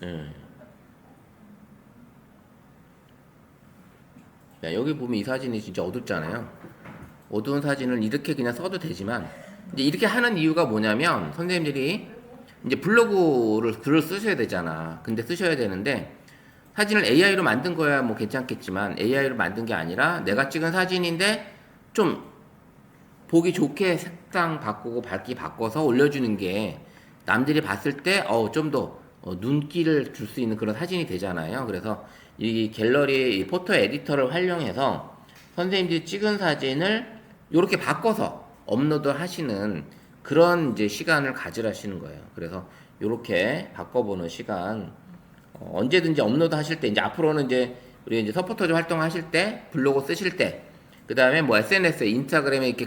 예. 야, 여기 보면 이 사진이 진짜 어둡잖아요. 어두운 사진을 이렇게 그냥 써도 되지만, 이제 이렇게 하는 이유가 뭐냐면, 선생님들이 이제 블로그를 글을 쓰셔야 되잖아. 근데 쓰셔야 되는데, 사진을 AI로 만든 거야 뭐 괜찮겠지만, AI로 만든 게 아니라 내가 찍은 사진인데, 좀 보기 좋게 색상 바꾸고 밝기 바꿔서 올려주는 게 남들이 봤을 때, 좀 더 눈길을 줄 수 있는 그런 사진이 되잖아요. 그래서 이 갤러리 이 포토 에디터를 활용해서 선생님들이 찍은 사진을 이렇게 바꿔서 업로드 하시는 그런 이제 시간을 가지라시는 거예요. 그래서 이렇게 바꿔보는 시간 언제든지 업로드 하실 때 이제 앞으로는 이제 우리 이제 서포터즈 활동하실 때 블로그 쓰실 때 그 다음에 뭐 SNS에 인스타그램에 이렇게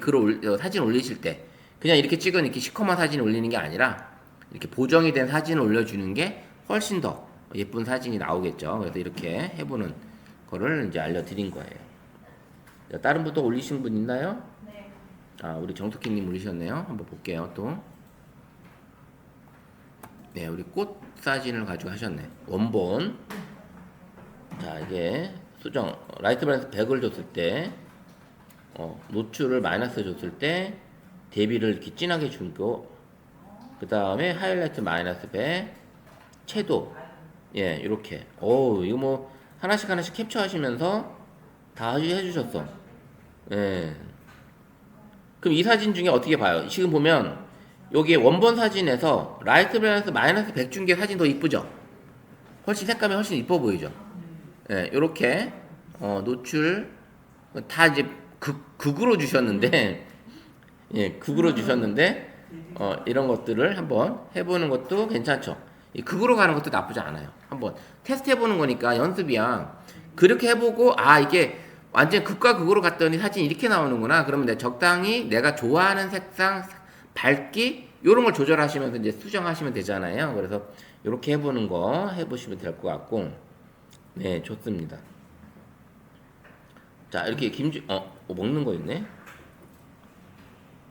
사진 올리실 때 그냥 이렇게 찍은 이렇게 시커먼 사진 올리는 게 아니라 이렇게 보정이 된 사진을 올려주는 게 훨씬 더 예쁜 사진이 나오겠죠. 그래서 이렇게 해보는 거를 이제 알려드린 거예요. 자, 다른 분도 올리신 분 있나요? 네. 아, 우리 정석희님 올리셨네요. 한번 볼게요, 또. 네, 우리 꽃 사진을 가지고 하셨네. 원본. 자, 이게 수정, 라이트 밸런스 100을 줬을 때, 노출을 마이너스 줬을 때, 대비를 이렇게 진하게 주고, 그 다음에 하이라이트 마이너스 100, 채도, 예, 이렇게. 이거 뭐, 하나씩 캡처하시면서 다 해주셨어. 예. 그럼 이 사진 중에 어떻게 봐요? 지금 보면, 여기 원본 사진에서 라이트 밸런스 마이너스 100 준 게 사진 더 이쁘죠? 색감이 훨씬 이뻐 보이죠? 예, 요렇게, 노출, 다 이제 극으로 주셨는데, 예, 극으로 주셨는데, 이런 것들을 한번 해보는 것도 괜찮죠? 이 극으로 가는 것도 나쁘지 않아요. 한번 테스트 해보는 거니까 연습이야. 그렇게 해보고, 이게 완전 극과 극으로 갔더니 사진이 이렇게 나오는구나. 그러면 내가 적당히 내가 좋아하는 색상, 밝기, 요런 걸 조절하시면서 이제 수정하시면 되잖아요. 그래서 이렇게 해보는 거 해보시면 될 것 같고, 네, 좋습니다. 자, 이렇게 먹는 거 있네.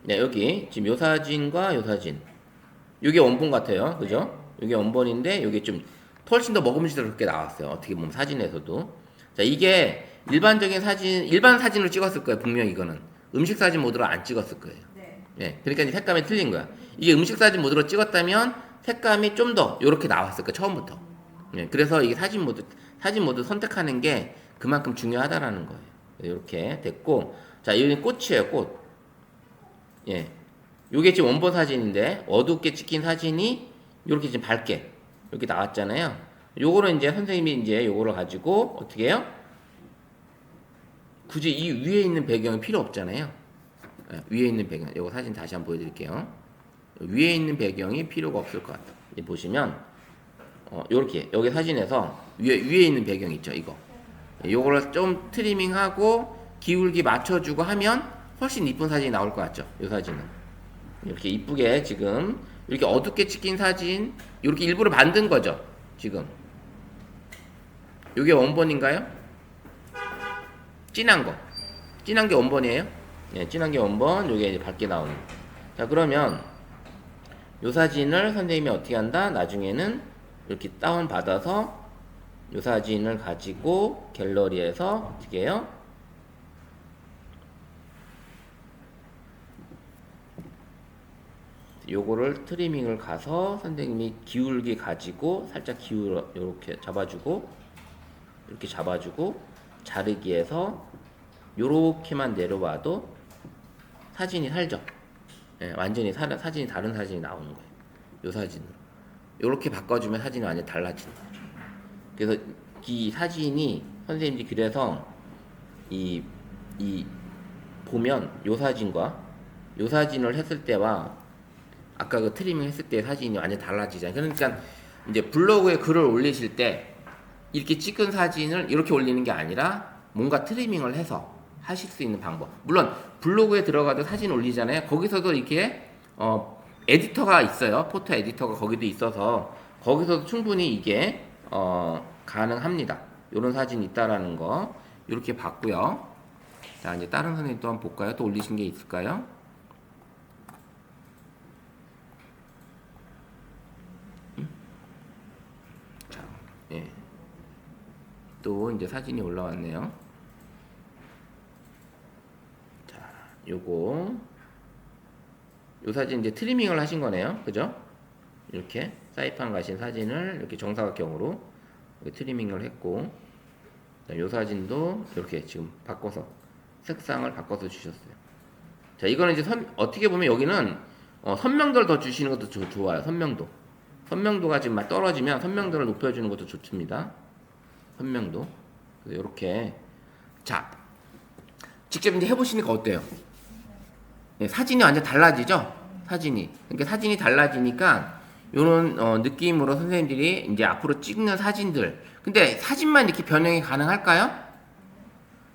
네, 여기 지금 요 사진과 요 사진, 요게 원본 같아요, 그죠? 요게 원본인데 요게 좀 훨씬 더 먹음직스럽게 나왔어요. 어떻게 보면 사진에서도. 자, 이게 일반 사진으로 찍었을 거예요. 분명히 이거는 음식 사진 모드로 안 찍었을 거예요. 네. 예, 그러니까 이제 색감이 틀린 거야. 이게 음식 사진 모드로 찍었다면 색감이 좀 더 요렇게 나왔을 거야, 처음부터. 예, 그래서 이게 사진 모드 선택하는 게 그만큼 중요하다라는 거예요. 이렇게 됐고, 자, 여기 꽃이에요, 꽃. 예, 요게 지금 원본 사진인데 어둡게 찍힌 사진이 요렇게 지금 밝게 이렇게 나왔잖아요. 요거를 이제 선생님이 이제 요거를 가지고 어떻게 해요? 굳이 이 위에 있는 배경이 필요 없잖아요. 예, 위에 있는 배경, 요거 사진 다시 한번 보여드릴게요. 위에 있는 배경이 필요가 없을 것 같아요. 보시면 요렇게 여기 사진에서 위에 있는 배경 있죠, 이거. 요거를 좀 트리밍하고 기울기 맞춰주고 하면 훨씬 이쁜 사진이 나올 것 같죠, 이 사진은. 이렇게 이쁘게 지금 이렇게 어둡게 찍힌 사진 이렇게 일부러 만든 거죠, 지금. 요게 원본인가요? 진한 게 원본이에요? 예, 진한 게 원본, 요게 이제 밝게 나오는. 자, 그러면 요 사진을 선생님이 어떻게 한다? 나중에는 이렇게 다운 받아서 요 사진을 가지고 갤러리에서 어떻게 해요? 요거를 트리밍을 가서 선생님이 기울기 가지고 살짝 이렇게 잡아주고 이렇게 잡아주고 자르기에서 요렇게만 내려와도 사진이 살죠. 예, 완전히 사진이 다른 사진이 나오는 거예요. 요 사진으로 요렇게 바꿔주면 사진이 완전히 달라지는 거죠. 그래서 이 사진이 선생님들이 그래서 이 보면 요 사진과 요 사진을 했을 때와 아까 그 트리밍 했을 때 사진이 완전히 달라지잖아요. 그러니까 이제 블로그에 글을 올리실 때 이렇게 찍은 사진을 이렇게 올리는 게 아니라 뭔가 트리밍을 해서 하실 수 있는 방법. 물론 블로그에 들어가도 사진 올리잖아요. 거기서도 이렇게 에디터가 있어요. 포토 에디터가 거기도 있어서 거기서도 충분히 이게 가능합니다. 이런 사진이 있다라는 거 이렇게 봤고요. 자, 이제 다른 선생님 또 한번 볼까요? 또 올리신 게 있을까요? 자, 예. 또 이제 사진이 올라왔네요. 자, 요거 요 사진 이제 트리밍을 하신 거네요. 그죠? 이렇게 사이판 가신 사진을 이렇게 정사각형으로 이렇게 트리밍을 했고, 요 사진도 이렇게 지금 바꿔서 색상을 바꿔서 주셨어요. 자, 이거는 이제 어떻게 보면 여기는 선명도를 더 주시는 것도 좋아요. 선명도가 지금 막 떨어지면 선명도를 높여주는 것도 좋습니다. 선명도. 그래서 이렇게 자, 직접 이제 해보시니까 어때요? 네, 사진이 완전 달라지죠? 사진이. 그러니까 사진이 달라지니까 요런 느낌으로 선생님들이 이제 앞으로 찍는 사진들. 근데 사진만 이렇게 변형이 가능할까요?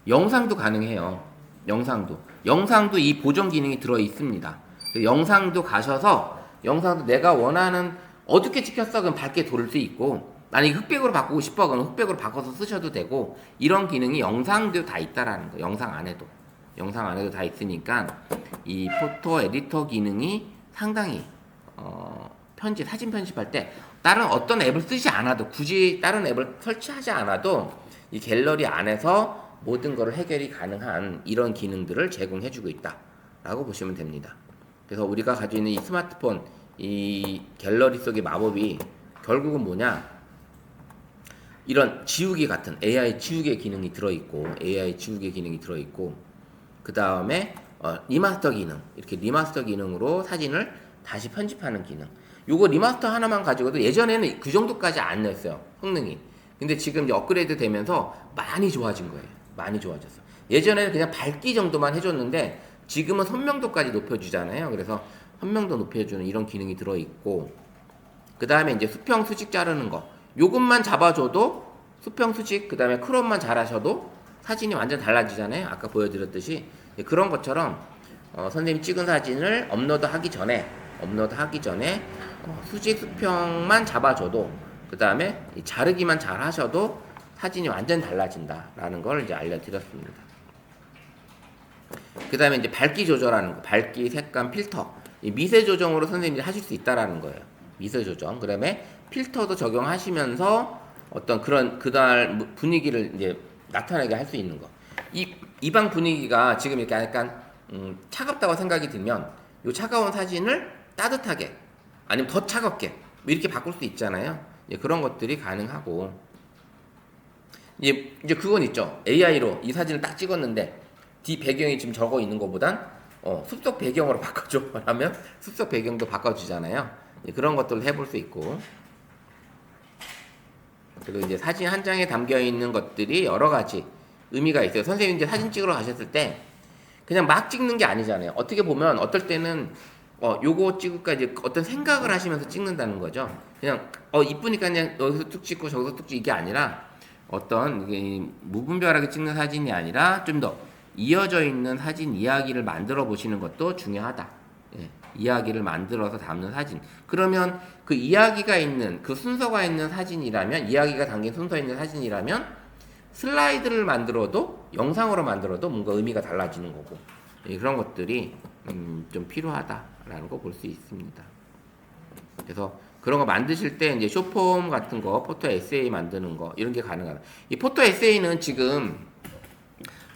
영상도 가능해요. 영상도 이 보정 기능이 들어 있습니다. 영상도 가셔서 영상도 내가 원하는 어둡게 찍혔어 그럼 밝게 돌릴 수 있고, 만약에 흑백으로 바꾸고 싶어 그럼 흑백으로 바꿔서 쓰셔도 되고, 이런 기능이 영상도 다 있다라는 거. 영상 안에도 다 있으니까 이 포토 에디터 기능이 상당히 사진 편집할 때 다른 어떤 앱을 쓰지 않아도, 굳이 다른 앱을 설치하지 않아도 이 갤러리 안에서 모든 것을 해결이 가능한 이런 기능들을 제공해주고 있다라고 보시면 됩니다. 그래서 우리가 가지고 있는 이 스마트폰, 이 갤러리 속의 마법이 결국은 뭐냐, 이런 지우개 같은 AI 지우개 기능이 들어있고, 그 다음에 리마스터 기능, 이렇게 리마스터 기능으로 사진을 다시 편집하는 기능. 요거 리마스터 하나만 가지고도 예전에는 그 정도까지 안 냈어요, 성능이. 근데 지금 이제 업그레이드 되면서 많이 좋아진 거예요. 많이 좋아졌어. 예전에는 그냥 밝기 정도만 해줬는데 지금은 선명도까지 높여주잖아요. 그래서 선명도 높여주는 이런 기능이 들어있고, 그 다음에 이제 수평 수직 자르는 거, 요것만 잡아줘도 수평 수직, 그 다음에 크롭만 잘하셔도 사진이 완전 달라지잖아요. 아까 보여드렸듯이. 그런 것처럼 선생님이 찍은 사진을 업로드하기 전에 수직 수평만 잡아줘도, 그 다음에 자르기만 잘 하셔도 사진이 완전 달라진다라는 걸 이제 알려드렸습니다. 그 다음에 이제 밝기 조절하는 거, 밝기, 색감, 필터, 이 미세 조정으로 선생님들이 하실 수 있다라는 거예요. 미세 조정. 그 다음에 필터도 적용하시면서 어떤 그날 분위기를 이제 나타나게 할 수 있는 거. 이 방 분위기가 지금 이렇게 약간 차갑다고 생각이 들면 이 차가운 사진을 따뜻하게, 아니면 더 차갑게 이렇게 바꿀 수 있잖아요. 그런 것들이 가능하고, 이제 그건 있죠. AI로 이 사진을 딱 찍었는데 뒤 배경이 지금 적어 있는 것보단 숲속 배경으로 바꿔줘 하면 숲속 배경도 바꿔주잖아요. 그런 것들을 해볼 수 있고, 그리고 이제 사진 한 장에 담겨 있는 것들이 여러 가지 의미가 있어요. 선생님 이제 사진 찍으러 가셨을 때 그냥 막 찍는 게 아니잖아요. 어떻게 보면 어떨 때는 요거 찍을까 이제 어떤 생각을 하시면서 찍는다는 거죠. 그냥 이쁘니까 그냥 여기서 툭 찍고 저기서 툭 찍고 이게 아니라 어떤 이게 무분별하게 찍는 사진이 아니라 좀 더 이어져 있는 사진 이야기를 만들어 보시는 것도 중요하다. 예, 이야기를 만들어서 담는 사진. 그러면 그 이야기가 있는, 그 순서가 있는 사진이라면, 이야기가 담긴 순서에 있는 사진이라면 슬라이드를 만들어도, 영상으로 만들어도 뭔가 의미가 달라지는 거고, 예, 그런 것들이 좀 필요하다라는 거 볼 수 있습니다. 그래서 그런 거 만드실 때 이제 쇼폼 같은 거, 포토 에세이 만드는 거, 이런 게 가능하다. 이 포토 에세이는 지금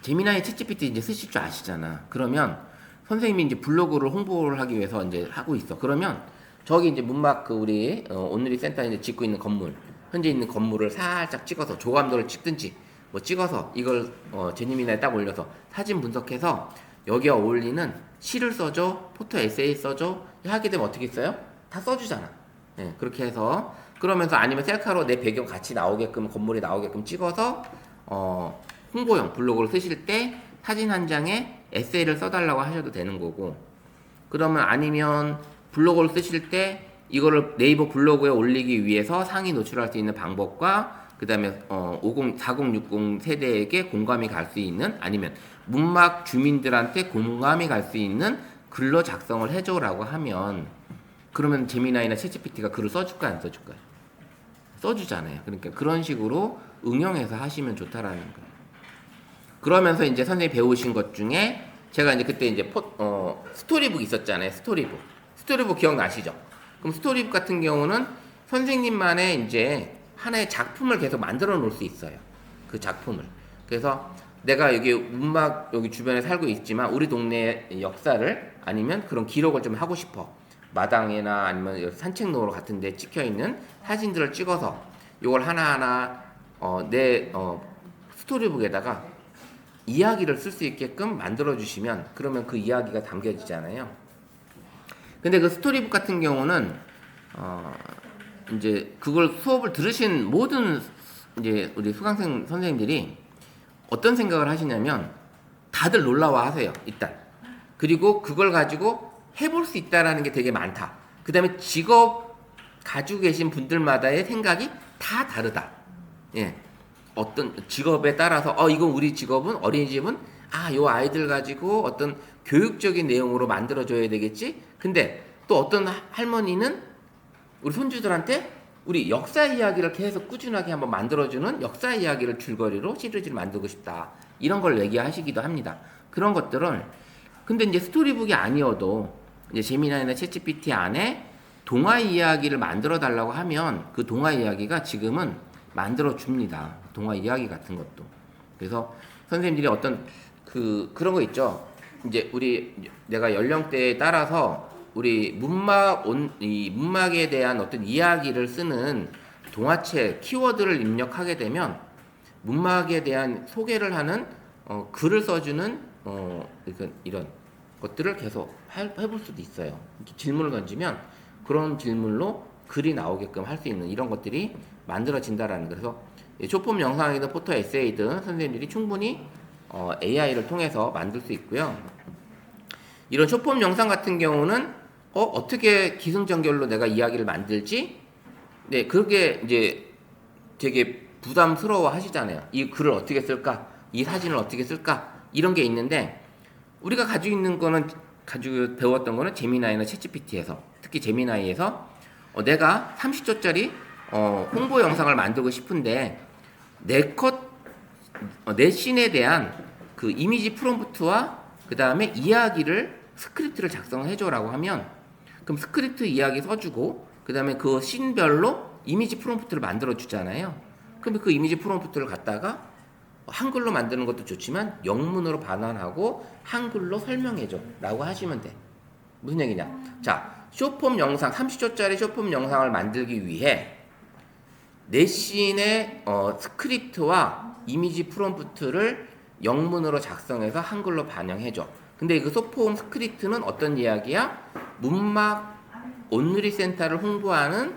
제미나이 챗GPT 이제 쓰실 줄 아시잖아. 그러면 선생님이 이제 블로그를 홍보를 하기 위해서 이제 하고 있어. 그러면 저기 이제 문막 우리 온누리 센터에 이제 짓고 있는 건물, 현재 있는 건물을 살짝 찍어서 조감도를 찍든지, 뭐 찍어서 이걸 제니미나에 딱 올려서 사진 분석해서 여기에 어울리는 시를 써줘, 포토 에세이 써줘 하게 되면 어떻게 써요? 다 써주잖아. 예, 그렇게 해서 그러면서 아니면 셀카로 내 배경 같이 나오게끔 건물이 나오게끔 찍어서 홍보용 블로그를 쓰실 때 사진 한 장에 에세이를 써달라고 하셔도 되는 거고 그러면 아니면 블로그를 쓰실 때 이거를 네이버 블로그에 올리기 위해서 상위 노출할 수 있는 방법과 그 다음에 4060 세대에게 공감이 갈 수 있는 아니면 문막 주민들한테 공감이 갈 수 있는 글로 작성을 해줘라고 하면 그러면 제미나이나 챗GPT가 글을 써줄까요? 안 써줄까요? 써주잖아요. 그러니까 그런 식으로 응용해서 하시면 좋다라는 거예요. 그러면서 이제 선생님이 배우신 것 중에 제가 이제 그때 이제 스토리북 있었잖아요. 스토리북 기억나시죠? 그럼 스토리북 같은 경우는 선생님만의 이제 하나의 작품을 계속 만들어 놓을 수 있어요. 그 작품을. 그래서 내가 여기 문막 여기 주변에 살고 있지만 우리 동네의 역사를 아니면 그런 기록을 좀 하고 싶어. 마당이나 아니면 산책로로 같은 데 찍혀 있는 사진들을 찍어서 이걸 하나하나 내 스토리북에다가 이야기를 쓸 수 있게끔 만들어 주시면 그러면 그 이야기가 담겨지잖아요. 근데 그 스토리북 같은 경우는 이제 그걸 수업을 들으신 모든 이제 우리 수강생 선생님들이 어떤 생각을 하시냐면 다들 놀라워 하세요. 일단. 그리고 그걸 가지고 해볼 수 있다라는 게 되게 많다. 그 다음에 직업 가지고 계신 분들마다의 생각이 다 다르다. 예. 어떤 직업에 따라서 이건 우리 직업은 어린이집은 요 아이들 가지고 어떤 교육적인 내용으로 만들어줘야 되겠지. 근데 또 어떤 할머니는 우리 손주들한테 우리 역사 이야기를 계속 꾸준하게 한번 만들어주는 역사 이야기를 줄거리로 시리즈를 만들고 싶다. 이런 걸 얘기하시기도 합니다. 그런 것들은 근데 이제 스토리북이 아니어도 이제 제미나이나 챗GPT 안에 동화 이야기를 만들어 달라고 하면 그 동화 이야기가 지금은 만들어 줍니다. 동화 이야기 같은 것도. 그래서 선생님들이 어떤 그런 거 있죠. 이제 내가 연령대에 따라서 우리 문막에 대한 어떤 이야기를 쓰는 동화책 키워드를 입력하게 되면 문막에 대한 소개를 하는 글을 써주는 이런 것들을 계속 해볼 수도 있어요. 이렇게 질문을 던지면 그런 질문로 글이 나오게끔 할 수 있는 이런 것들이 만들어진다라는 거예요. 그래서 쇼폼 영상이든 포토 에세이든 선생님들이 충분히 AI를 통해서 만들 수 있고요. 이런 쇼폼 영상 같은 경우는 어떻게 기승전결로 내가 이야기를 만들지? 네, 그게 이제 되게 부담스러워 하시잖아요. 이 글을 어떻게 쓸까? 이 사진을 어떻게 쓸까? 이런 게 있는데 우리가 가지고 배웠던 거는 제미나이나 챗GPT에서 특히 제미나이에서 내가 30초짜리 홍보 영상을 만들고 싶은데 내 씬에 대한 그 이미지 프롬프트와 그 다음에 스크립트를 작성해줘라고 하면 그럼 스크립트 이야기 써주고 그 다음에 그 씬별로 이미지 프롬프트를 만들어 주잖아요. 그럼 그 이미지 프롬프트를 갖다가 한글로 만드는 것도 좋지만 영문으로 반환하고 한글로 설명해줘 라고 하시면 돼. 무슨 얘기냐? 자, 쇼폼 영상 30초짜리 쇼폼 영상을 만들기 위해 내 씬의 스크립트와 이미지 프롬프트를 영문으로 작성해서 한글로 반영해줘. 근데 그 쇼폼 스크립트는 어떤 이야기야? 문막 온누리 센터를 홍보하는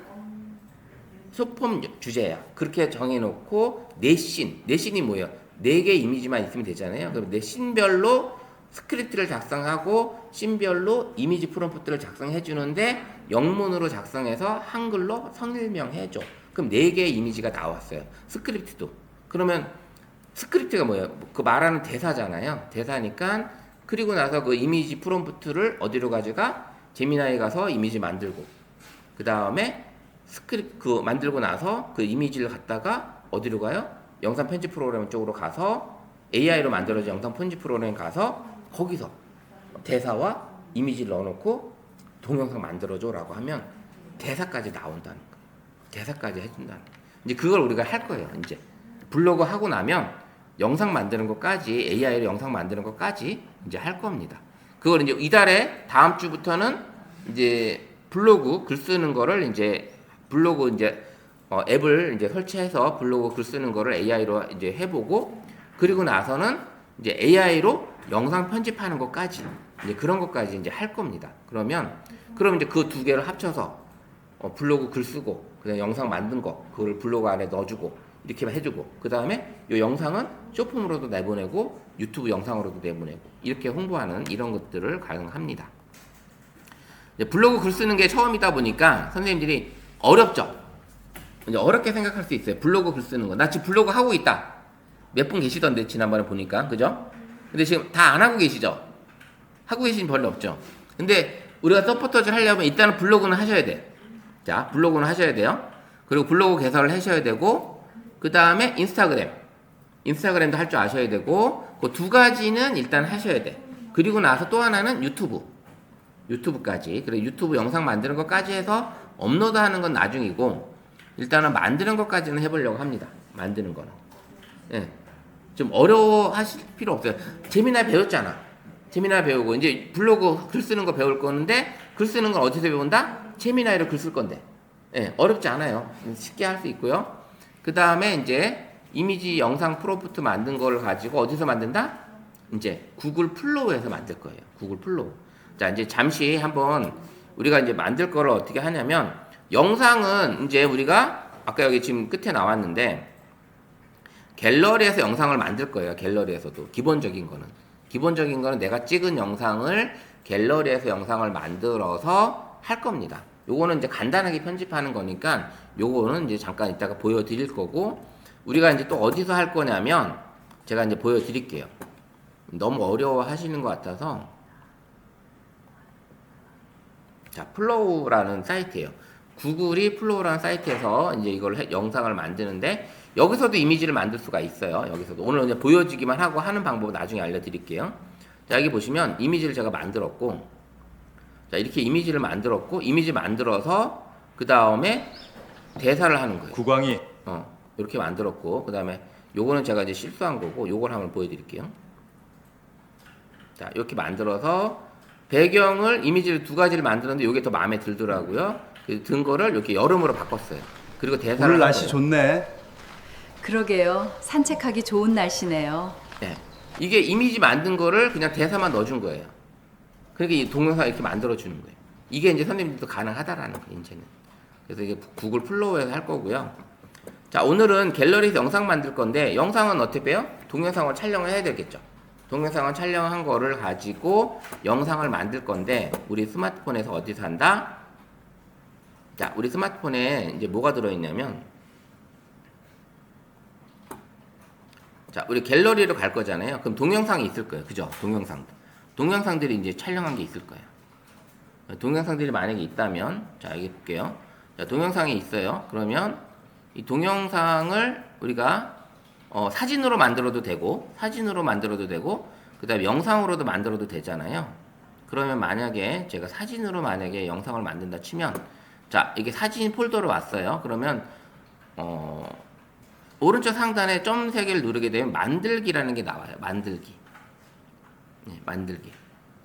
쇼폼 주제야. 그렇게 정해놓고 내 씬이 뭐예요? 4개 이미지만 있으면 되잖아요. 그럼 내 씬별로 스크립트를 작성하고 씬별로 이미지 프롬프트를 작성해 주는데 영문으로 작성해서 한글로 설명해줘. 그럼 4개의 이미지가 나왔어요. 스크립트도. 그러면 스크립트가 뭐예요? 그 말하는 대사잖아요. 대사니까 그리고 나서 그 이미지 프롬프트를 어디로 가져가? 제미나이 가서 이미지 만들고 그 다음에 만들고 나서 그 이미지를 갖다가 어디로 가요? 영상 편집 프로그램 쪽으로 가서 AI로 만들어진 영상 편집 프로그램 가서 거기서 대사와 이미지를 넣어놓고 동영상 만들어줘 라고 하면 대사까지 나온다는 거. 대사까지 해준다는 거. 이제 그걸 우리가 할 거예요. 이제 블로그 하고 나면 영상 만드는 것까지 AI로 영상 만드는 것까지 이제 할 겁니다. 그걸 이제 이달에 다음 주부터는 이제 블로그 글 쓰는 거를 이제 블로그 이제 앱을 이제 설치해서 블로그 글 쓰는 거를 AI로 이제 해보고 그리고 나서는 이제 AI로 영상 편집하는 것까지 이제 그런 것까지 이제 할 겁니다. 그럼 이제 그 두 개를 합쳐서 블로그 글 쓰고 그다음 영상 만든 거 그걸 블로그 안에 넣어주고 이렇게 해주고 그 다음에 이 영상은 쇼폼으로도 내보내고 유튜브 영상으로도 내보내고 이렇게 홍보하는 이런 것들을 가능합니다. 이제 블로그 글 쓰는 게 처음이다 보니까 선생님들이 어렵죠. 이제 어렵게 생각할 수 있어요. 블로그 글 쓰는 거. 나 지금 블로그 하고 있다. 몇 분 계시던데 지난번에 보니까 그죠? 근데 지금 다 안 하고 계시죠? 하고 계신 별로 없죠. 근데 우리가 서포터즈를 하려면 일단은 블로그는 하셔야 돼. 자, 블로그는 하셔야 돼요. 그리고 블로그 개설을 하셔야 되고 그 다음에 인스타그램도 할 줄 아셔야 되고 그 두 가지는 일단 하셔야 돼. 그리고 나서 또 하나는 유튜브까지. 그리고 유튜브 영상 만드는 것까지 해서 업로드하는 건 나중이고 일단은 만드는 것까지는 해보려고 합니다. 만드는 거는. 예. 좀 어려워하실 필요 없어요. 재미나게 배웠잖아. 재미나게 배우고 이제 블로그 글 쓰는 거 배울 거는데 글 쓰는 건 어디서 배운다? 재미나이로 글 쓸 건데. 예, 어렵지 않아요. 쉽게 할 수 있고요. 그 다음에 이제 이미지 영상 프롬프트 만든 걸 가지고 어디서 만든다? 이제 구글 플로우에서 만들 거예요. 구글 플로우. 자, 이제 잠시 한번 우리가 이제 만들 거를 어떻게 하냐면 영상은 이제 우리가 아까 여기 지금 끝에 나왔는데 갤러리에서 영상을 만들 거예요. 갤러리에서도 기본적인 거는 내가 찍은 영상을 갤러리에서 영상을 만들어서 할 겁니다. 요거는 이제 간단하게 편집하는 거니까 요거는 이제 잠깐 이따가 보여드릴 거고 우리가 이제 또 어디서 할 거냐면 제가 이제 보여드릴게요. 너무 어려워 하시는 것 같아서 자, 플로우라는 사이트예요. 구글이 플로우라는 사이트에서 이제 이걸 영상을 만드는데 여기서도 이미지를 만들 수가 있어요. 여기서도 오늘 이제 보여주기만 하고 하는 방법은 나중에 알려드릴게요. 자, 여기 보시면 이미지를 제가 만들었고 자, 이렇게 이미지를 만들었고 이미지 만들어서 그 다음에 대사를 하는 거예요. 국왕이 이렇게 만들었고 그 다음에 요거는 제가 이제 실수한 거고 요걸 한번 보여드릴게요. 자, 이렇게 만들어서 배경을 이미지를 두 가지를 만들었는데 요게 더 마음에 들더라고요. 그래서 든 거를 이렇게 여름으로 바꿨어요. 그리고 대사를 오늘 한 날씨 거예요. 좋네. 그러게요. 산책하기 좋은 날씨네요. 네. 이게 이미지 만든 거를 그냥 대사만 넣어준 거예요. 그러니까 이 동영상 이렇게 만들어주는 거예요. 이게 이제 선생님들도 가능하다라는 거예요, 이제는. 그래서 이게 구글 플로우에서 할 거고요. 자, 오늘은 갤러리에서 영상 만들 건데, 영상은 어떻게 빼요? 동영상을 촬영을 해야 되겠죠. 동영상을 촬영한 거를 가지고 영상을 만들 건데, 우리 스마트폰에서 어디서 한다? 자, 우리 스마트폰에 이제 뭐가 들어있냐면, 자, 우리 갤러리로 갈 거잖아요. 그럼 동영상이 있을 거예요. 그죠? 동영상들이 이제 촬영한 게 있을 거예요. 동영상들이 만약에 있다면, 자, 여기 볼게요. 자, 동영상이 있어요. 그러면 이 동영상을 우리가 사진으로 만들어도 되고, 그 다음에 영상으로도 만들어도 되잖아요. 그러면 만약에 제가 사진으로 만약에 영상을 만든다 치면, 자, 이게 사진 폴더로 왔어요. 그러면, 오른쪽 상단에 점 3개를 누르게 되면 만들기라는 게 나와요. 만들기. 네, 만들기.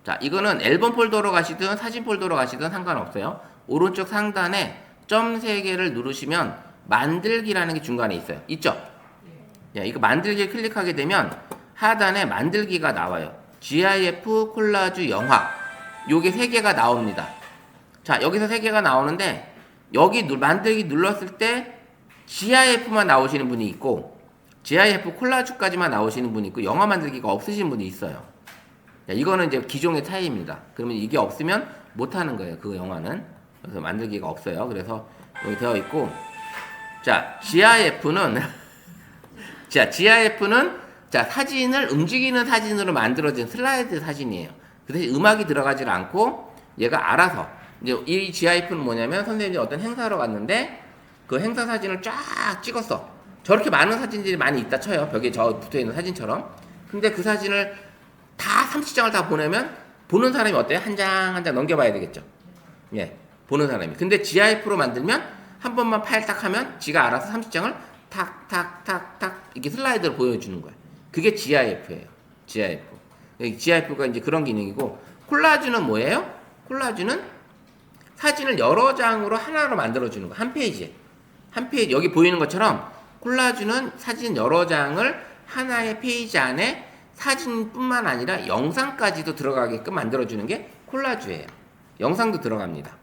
자, 이거는 앨범 폴더로 가시든 사진 폴더로 가시든 상관없어요. 오른쪽 상단에 점 3개를 누르시면 만들기라는 게 중간에 있어요. 있죠? 야, 이거 만들기를 클릭하게 되면 하단에 만들기가 나와요. GIF, 콜라주, 영화. 요게 3개가 나옵니다. 자, 여기서 3개가 나오는데 여기 만들기 눌렀을 때 GIF만 나오시는 분이 있고 GIF 콜라주까지만 나오시는 분이 있고 영화 만들기가 없으신 분이 있어요. 자, 이거는 이제 기종의 차이입니다. 그러면 이게 없으면 못하는 거예요. 그 영화는. 그래서 만들기가 없어요. 그래서 여기 되어 있고 자, GIF는 자, 사진을 움직이는 사진으로 만들어진 슬라이드 사진이에요. 그 대신 음악이 들어가질 않고 얘가 알아서 이제 이 GIF는 뭐냐면 선생님이 어떤 행사로 갔는데 그 행사 사진을 쫙 찍었어. 저렇게 많은 사진들이 많이 있다 쳐요. 벽에 저 붙어있는 사진처럼. 근데 그 사진을 다 30장을 다 보내면 보는 사람이 어때요? 한 장 한 장 넘겨봐야 되겠죠. 예, 보는 사람이. 근데 GIF로 만들면 한 번만 파일 딱 하면 지가 알아서 30장을 탁탁탁탁 이렇게 슬라이드로 보여주는 거야. 그게 GIF예요. GIF가 이제 그런 기능이고 콜라주는 뭐예요? 콜라주는 사진을 여러 장으로 하나로 만들어주는 거. 한 한 페이지 여기 보이는 것처럼 콜라주는 사진 여러 장을 하나의 페이지 안에 사진뿐만 아니라 영상까지도 들어가게끔 만들어주는 게 콜라주예요. 영상도 들어갑니다.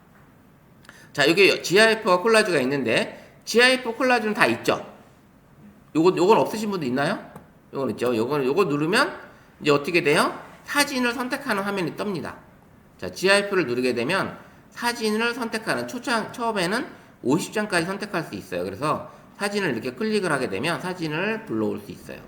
자, 여기 GIF와 콜라주가 있는데 GIF 콜라주는 다 있죠. 요건 없으신 분도 있나요? 요건 있죠. 요거 누르면 이제 어떻게 돼요? 사진을 선택하는 화면이 뜹니다. 자, GIF를 누르게 되면 사진을 선택하는 처음에는 50장까지 선택할 수 있어요. 그래서 사진을 이렇게 클릭을 하게 되면 사진을 불러올 수 있어요.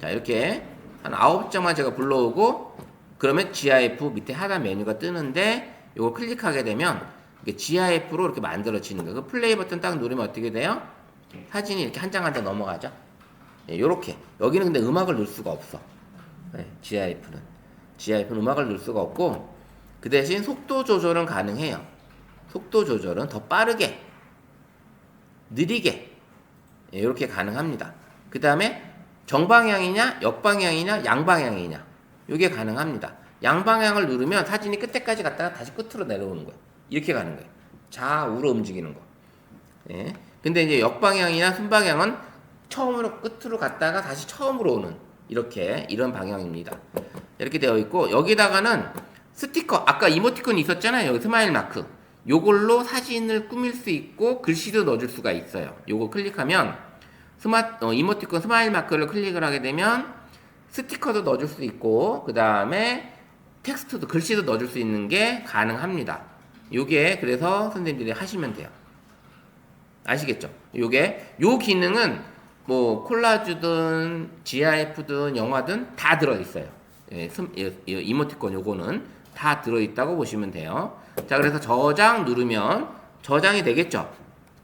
자, 이렇게 한 9장만 제가 불러오고 그러면 GIF 밑에 하단 메뉴가 뜨는데 요거 클릭하게 되면 이게 GIF로 이렇게 만들어지는 거예요. 그 플레이 버튼 딱 누르면 어떻게 돼요? 사진이 이렇게 한 장 한 장 넘어가죠. 네, 요렇게. 여기는 근데 음악을 넣을 수가 없어. 네, GIF는 음악을 넣을 수가 없고 그 대신 속도 조절은 가능해요. 속도 조절은 더 빠르게, 느리게 이렇게 가능합니다. 그 다음에 정방향이냐, 역방향이냐, 양방향이냐 이게 가능합니다. 양방향을 누르면 사진이 끝에까지 갔다가 다시 끝으로 내려오는 거예요. 이렇게 가는 거예요. 좌우로 움직이는 거. 예. 근데 이제 역방향이나 순방향은 처음으로 끝으로 갔다가 다시 처음으로 오는 이런 방향입니다. 이렇게 되어 있고 여기다가는 스티커 아까 이모티콘이 있었잖아요. 여기 스마일 마크 요걸로 사진을 꾸밀 수 있고 글씨도 넣어줄 수가 있어요. 요거 클릭하면 이모티콘 스마일 마크를 클릭을 하게 되면 스티커도 넣어줄 수 있고 그 다음에 텍스트도 글씨도 넣어줄 수 있는 게 가능합니다. 요게 그래서 선생님들이 하시면 돼요. 아시겠죠? 요 기능은 뭐 콜라주든 GIF든 영화든 다 들어있어요. 이모티콘 요거는 다 들어있다고 보시면 돼요. 자, 그래서 저장 누르면 저장이 되겠죠?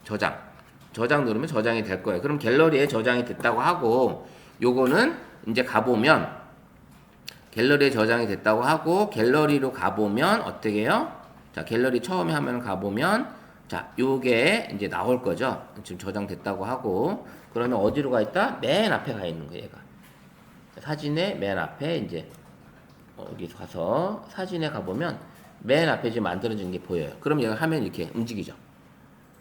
저장 누르면 저장이 될 거예요. 그럼 갤러리에 저장이 됐다고 하고 요거는 이제 가보면 갤러리에 저장이 됐다고 하고 갤러리로 가보면 어떻게 해요? 자, 갤러리 처음에 화면 가보면 자, 요게 이제 나올 거죠. 지금 저장됐다고 하고 그러면 어디로 가 있다? 맨 앞에 가 있는 거예요, 얘가. 사진의 맨 앞에 이제 여기 가서 사진에 가보면 맨 앞에 지금 만들어진 게 보여요. 그럼 얘가 화면이 이렇게 움직이죠.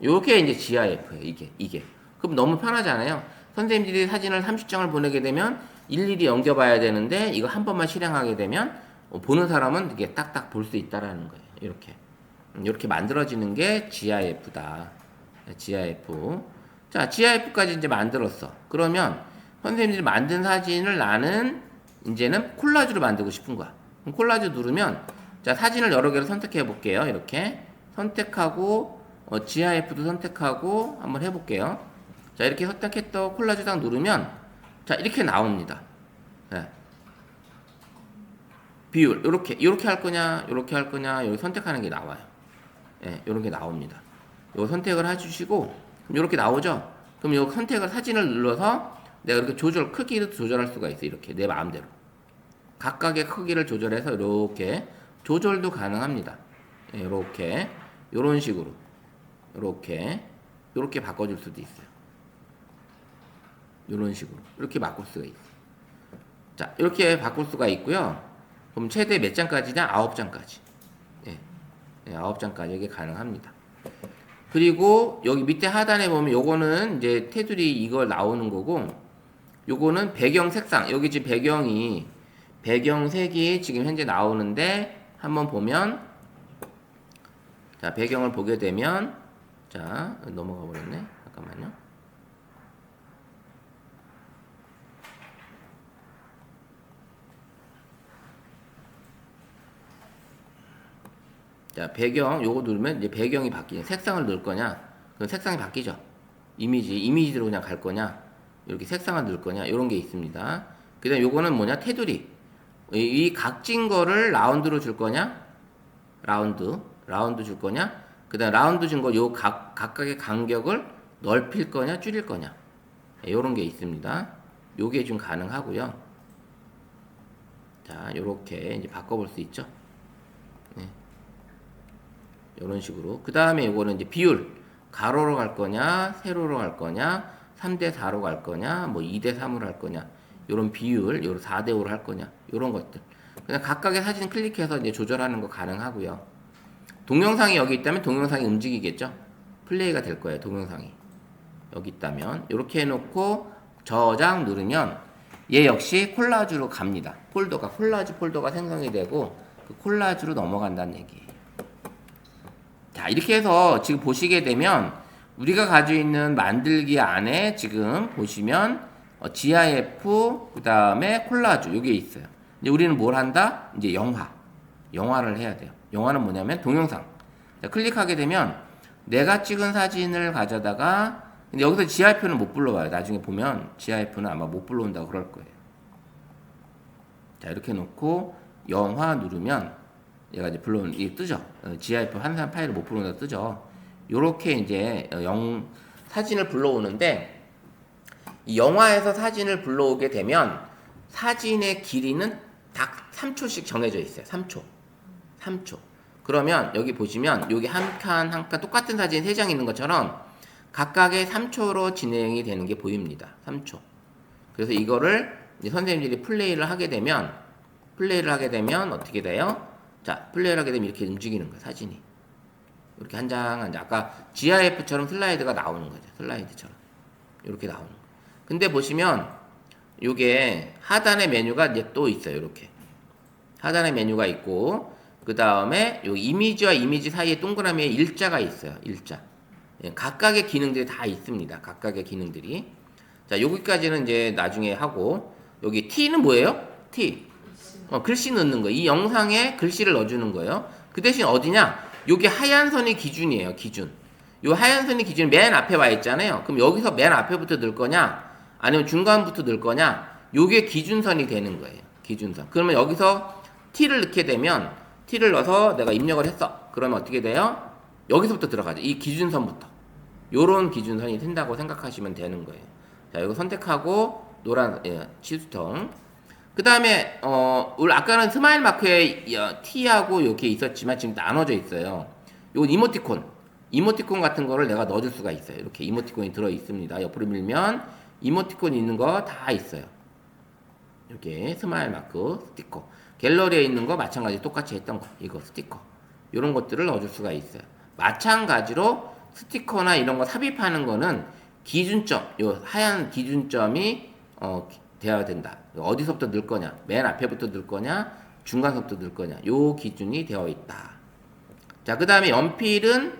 요게 이제 GIF예요, 이게. 그럼 너무 편하잖아요. 선생님들이 사진을 30장을 보내게 되면 일일이 옮겨봐야 되는데 이거 한 번만 실행하게 되면 보는 사람은 이게 딱딱 볼 수 있다라는 거예요. 이렇게 만들어지는 게 GIF다. GIF. 자, GIF까지 이제 만들었어. 그러면 선생님들이 만든 사진을 나는 이제는 콜라주로 만들고 싶은 거야. 그럼 콜라주 누르면 자, 사진을 여러 개를 선택해 볼게요. 이렇게 선택하고 GIF도 선택하고 한번 해볼게요. 자, 이렇게 선택했던 콜라주 딱 누르면 자, 이렇게 나옵니다. 네. 비율 이렇게 할 거냐, 이렇게 할 거냐, 여기 선택하는 게 나와요. 예, 이런 게 나옵니다. 요 선택을 해주시고 이렇게 나오죠. 그럼 요 선택을 사진을 눌러서 내가 이렇게 크기를 조절할 수가 있어. 이렇게 내 마음대로 각각의 크기를 조절해서 이렇게 조절도 가능합니다. 예, 이렇게 이런 식으로 이렇게 바꿔줄 수도 있어요. 이런 식으로 이렇게 바꿀 수가 있어요. 자, 이렇게 바꿀 수가 있고요. 그럼 최대 몇 장까지냐? 9장까지. 예. 9장까지 이게 가능합니다. 그리고 여기 밑에 하단에 보면 요거는 이제 테두리 이걸 나오는 거고 요거는 배경 색상. 여기 지금 배경 색이 지금 현재 나오는데 한번 보면 자, 배경을 보게 되면 자, 넘어가 버렸네. 잠깐만요. 자, 배경 요거 누르면 이제 배경이 바뀌죠. 색상을 넣을 거냐? 그럼 색상이 바뀌죠. 이미지로 그냥 갈 거냐? 이렇게 색상을 넣을 거냐? 이런 게 있습니다. 그다음 요거는 뭐냐? 테두리. 이 각진 거를 라운드로 줄 거냐? 라운드 줄 거냐? 그다음 라운드 준 거 요 각각의 간격을 넓힐 거냐? 줄일 거냐? 요런 게 있습니다. 요게 좀 가능하고요. 자, 요렇게 이제 바꿔볼 수 있죠. 네. 이런 식으로. 그 다음에 이거는 이제 비율. 가로로 갈 거냐, 세로로 갈 거냐, 3대4로 갈 거냐, 뭐 2대3으로 할 거냐, 이런 비율, 요런 4대5로 할 거냐, 이런 것들. 그냥 각각의 사진 클릭해서 이제 조절하는 거 가능하고요. 동영상이 여기 있다면 동영상이 움직이겠죠? 플레이가 될 거예요, 동영상이. 여기 있다면 이렇게 해놓고 저장 누르면 얘 역시 콜라주로 갑니다. 콜라주 폴더가 생성이 되고 그 콜라주로 넘어간다는 얘기예요. 자, 이렇게 해서 지금 보시게 되면 우리가 가지고 있는 만들기 안에 지금 보시면 GIF 그 다음에 콜라주 요게 있어요. 이제 우리는 뭘 한다? 이제 영화를 해야 돼요. 영화는 뭐냐면 동영상. 자, 클릭하게 되면 내가 찍은 사진을 가져다가 근데 여기서 GIF는 못 불러와요. 나중에 보면 GIF는 아마 못 불러온다고 그럴 거예요. 자, 이렇게 놓고 영화 누르면 얘가 이제 이게 뜨죠. GIF 한 파일을 못 불러온다 뜨죠. 요렇게 이제 사진을 불러오는데 이 영화에서 사진을 불러오게 되면 사진의 길이는 딱 3초씩 정해져 있어요. 3초. 그러면 여기 보시면 여기 한 칸 똑같은 사진 3장 있는 것처럼 각각의 3초로 진행이 되는 게 보입니다. 3초. 그래서 이거를 이제 선생님들이 플레이를 하게 되면 어떻게 돼요? 자, 플레이를 하게 되면 이렇게 움직이는 거예요. 사진이. 이렇게 한 장 한 장. 아까 GIF처럼 슬라이드가 나오는 거죠. 슬라이드처럼. 이렇게 나오는 거예요. 근데 보시면 요게 하단의 메뉴가 이제 또 있어요. 이렇게. 하단의 메뉴가 있고 그 다음에 요 이미지와 이미지 사이에 동그라미에 일자가 있어요. 일자. 예, 각각의 기능들이 다 있습니다. 각각의 기능들이. 자, 여기까지는 이제 나중에 하고 여기 T는 뭐예요? T. 글씨 넣는 거. 이 영상에 글씨를 넣어주는 거예요. 그 대신 어디냐? 요게 하얀 선이 기준이에요. 기준. 요 하얀 선이 기준 맨 앞에 와 있잖아요. 그럼 여기서 맨 앞에부터 넣을 거냐? 아니면 중간부터 넣을 거냐? 요게 기준선이 되는 거예요. 기준선. 그러면 여기서 T를 넣게 되면 T를 넣어서 내가 입력을 했어. 그러면 어떻게 돼요? 여기서부터 들어가죠. 이 기준선부터. 요런 기준선이 된다고 생각하시면 되는 거예요. 자, 이거 선택하고 노란 치수통. 그 다음에 우리 아까는 스마일 마크에 T하고 이렇게 있었지만 지금 나눠져 있어요. 요건 이모티콘 같은 거를 내가 넣어줄 수가 있어요. 이렇게 이모티콘이 들어 있습니다. 옆으로 밀면 이모티콘 있는 거 다 있어요. 이렇게 스마일 마크, 스티커. 갤러리에 있는 거 마찬가지 똑같이 했던 거. 이거 스티커. 이런 것들을 넣어줄 수가 있어요. 마찬가지로 스티커나 이런 거 삽입하는 거는 기준점, 요 하얀 기준점이 되어야 된다. 어디서부터 넣을 거냐? 맨 앞에부터 넣을 거냐? 중간서부터 넣을 거냐? 요 기준이 되어 있다. 자, 그 다음에 연필은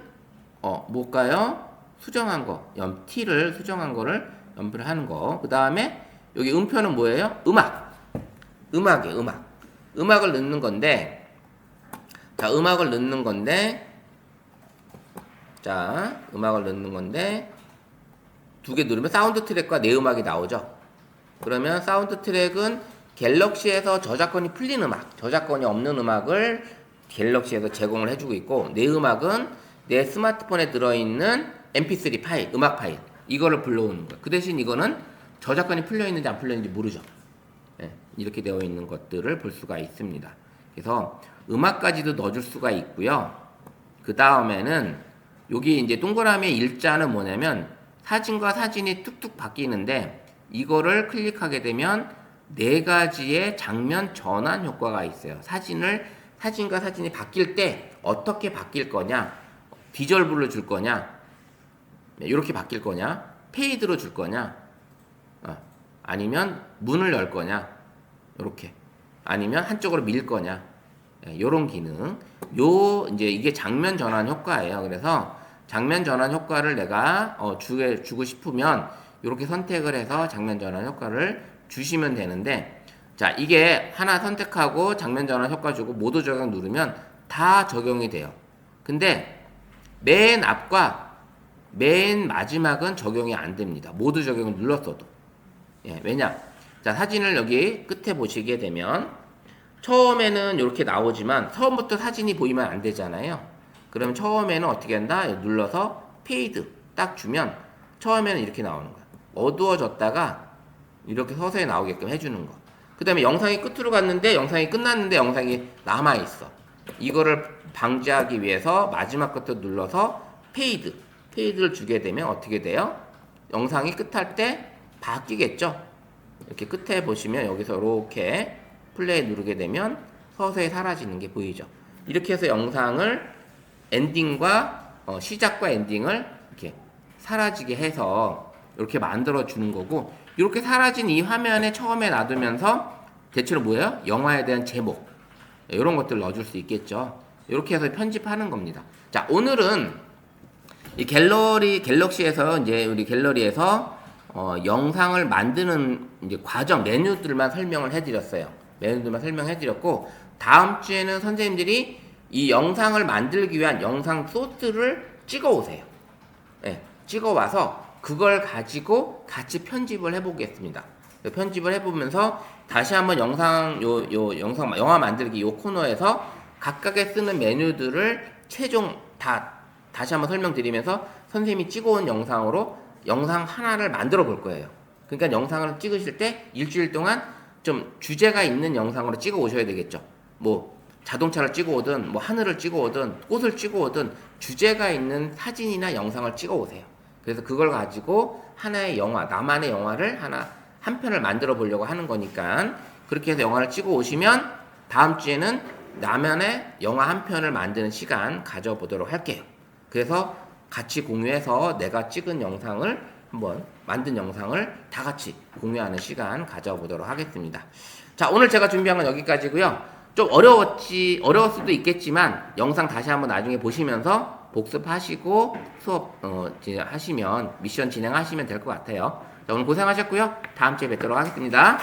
뭘까요? 수정한 거. T를 수정한 거를 연필을 하는 거. 그 다음에 여기 음표는 뭐예요? 음악이에요. 음악을 넣는 건데, 자, 음악을 넣는 건데, 두 개 누르면 사운드 트랙과 내 음악이 나오죠. 그러면 사운드 트랙은 갤럭시에서 저작권이 풀린 음악, 저작권이 없는 음악을 갤럭시에서 제공을 해주고 있고, 내 음악은 내 스마트폰에 들어있는 mp3 파일, 음악 파일, 이거를 불러오는 거예요. 그 대신 이거는 저작권이 풀려있는지 안 풀려있는지 모르죠. 네, 이렇게 되어 있는 것들을 볼 수가 있습니다. 그래서 음악까지도 넣어줄 수가 있고요. 그 다음에는 여기 이제 동그라미 일자는 뭐냐면 사진과 사진이 뚝뚝 바뀌는데 이거를 클릭하게 되면 4가지의 장면 전환 효과가 있어요. 사진과 사진이 바뀔 때 어떻게 바뀔 거냐, 디졸브로 줄 거냐, 이렇게 바뀔 거냐, 페이드로 줄 거냐, 아니면 문을 열 거냐, 이렇게, 아니면 한쪽으로 밀 거냐, 요런 기능. 이제 이게 장면 전환 효과예요. 그래서 장면 전환 효과를 내가 주고 싶으면 이렇게 선택을 해서 장면 전환 효과를 주시면 되는데, 자, 이게 하나 선택하고 장면 전환 효과 주고 모두 적용 누르면 다 적용이 돼요. 근데 맨 앞과 맨 마지막은 적용이 안 됩니다. 모두 적용을 눌렀어도. 예, 왜냐? 자, 사진을 여기 끝에 보시게 되면 처음에는 이렇게 나오지만 처음부터 사진이 보이면 안 되잖아요. 그럼 처음에는 어떻게 한다? 눌러서 페이드 딱 주면 처음에는 이렇게 나오는 거야. 어두워졌다가 이렇게 서서히 나오게끔 해주는 거. 그 다음에 영상이 끝으로 갔는데 영상이 끝났는데 영상이 남아있어. 이거를 방지하기 위해서 마지막 것도 눌러서 페이드를 주게 되면 어떻게 돼요? 영상이 끝할 때 바뀌겠죠? 이렇게 끝에 보시면 여기서 이렇게 플레이 누르게 되면 서서히 사라지는 게 보이죠? 이렇게 해서 영상을 엔딩과 시작과 엔딩을 이렇게 사라지게 해서 이렇게 만들어 주는 거고, 이렇게 사라진 이 화면에 처음에 놔두면서 대체로 뭐예요? 영화에 대한 제목 이런 것들 넣어줄 수 있겠죠. 이렇게 해서 편집하는 겁니다. 자, 오늘은 이 갤럭시에서 이제 우리 갤러리에서 영상을 만드는 이제 과정 메뉴들만 설명을 해드렸어요. 메뉴들만 설명해드렸고, 다음 주에는 선생님들이 이 영상을 만들기 위한 영상 소스를 찍어 오세요. 네, 찍어 와서 그걸 가지고 같이 편집을 해보겠습니다. 편집을 해보면서 다시 한번 영화 만들기 요 코너에서 각각에 쓰는 메뉴들을 최종 다시 한번 설명드리면서 선생님이 찍어온 영상으로 영상 하나를 만들어 볼 거예요. 그러니까 영상을 찍으실 때 일주일 동안 좀 주제가 있는 영상으로 찍어 오셔야 되겠죠. 뭐 자동차를 찍어 오든 뭐 하늘을 찍어 오든 꽃을 찍어 오든 주제가 있는 사진이나 영상을 찍어 오세요. 그래서 그걸 가지고 하나의 영화, 나만의 영화를 한 편을 만들어 보려고 하는 거니까, 그렇게 해서 영화를 찍어 오시면 다음 주에는 나만의 영화 한 편을 만드는 시간 가져보도록 할게요. 그래서 같이 공유해서 내가 찍은 영상을 만든 영상을 다 같이 공유하는 시간 가져보도록 하겠습니다. 자, 오늘 제가 준비한 건 여기까지고요. 좀 어려울 수도 있겠지만 영상 다시 한번 나중에 보시면서 복습하시고 수업 하시면 미션 진행하시면 될 것 같아요. 자, 오늘 고생하셨고요. 다음 주에 뵙도록 하겠습니다.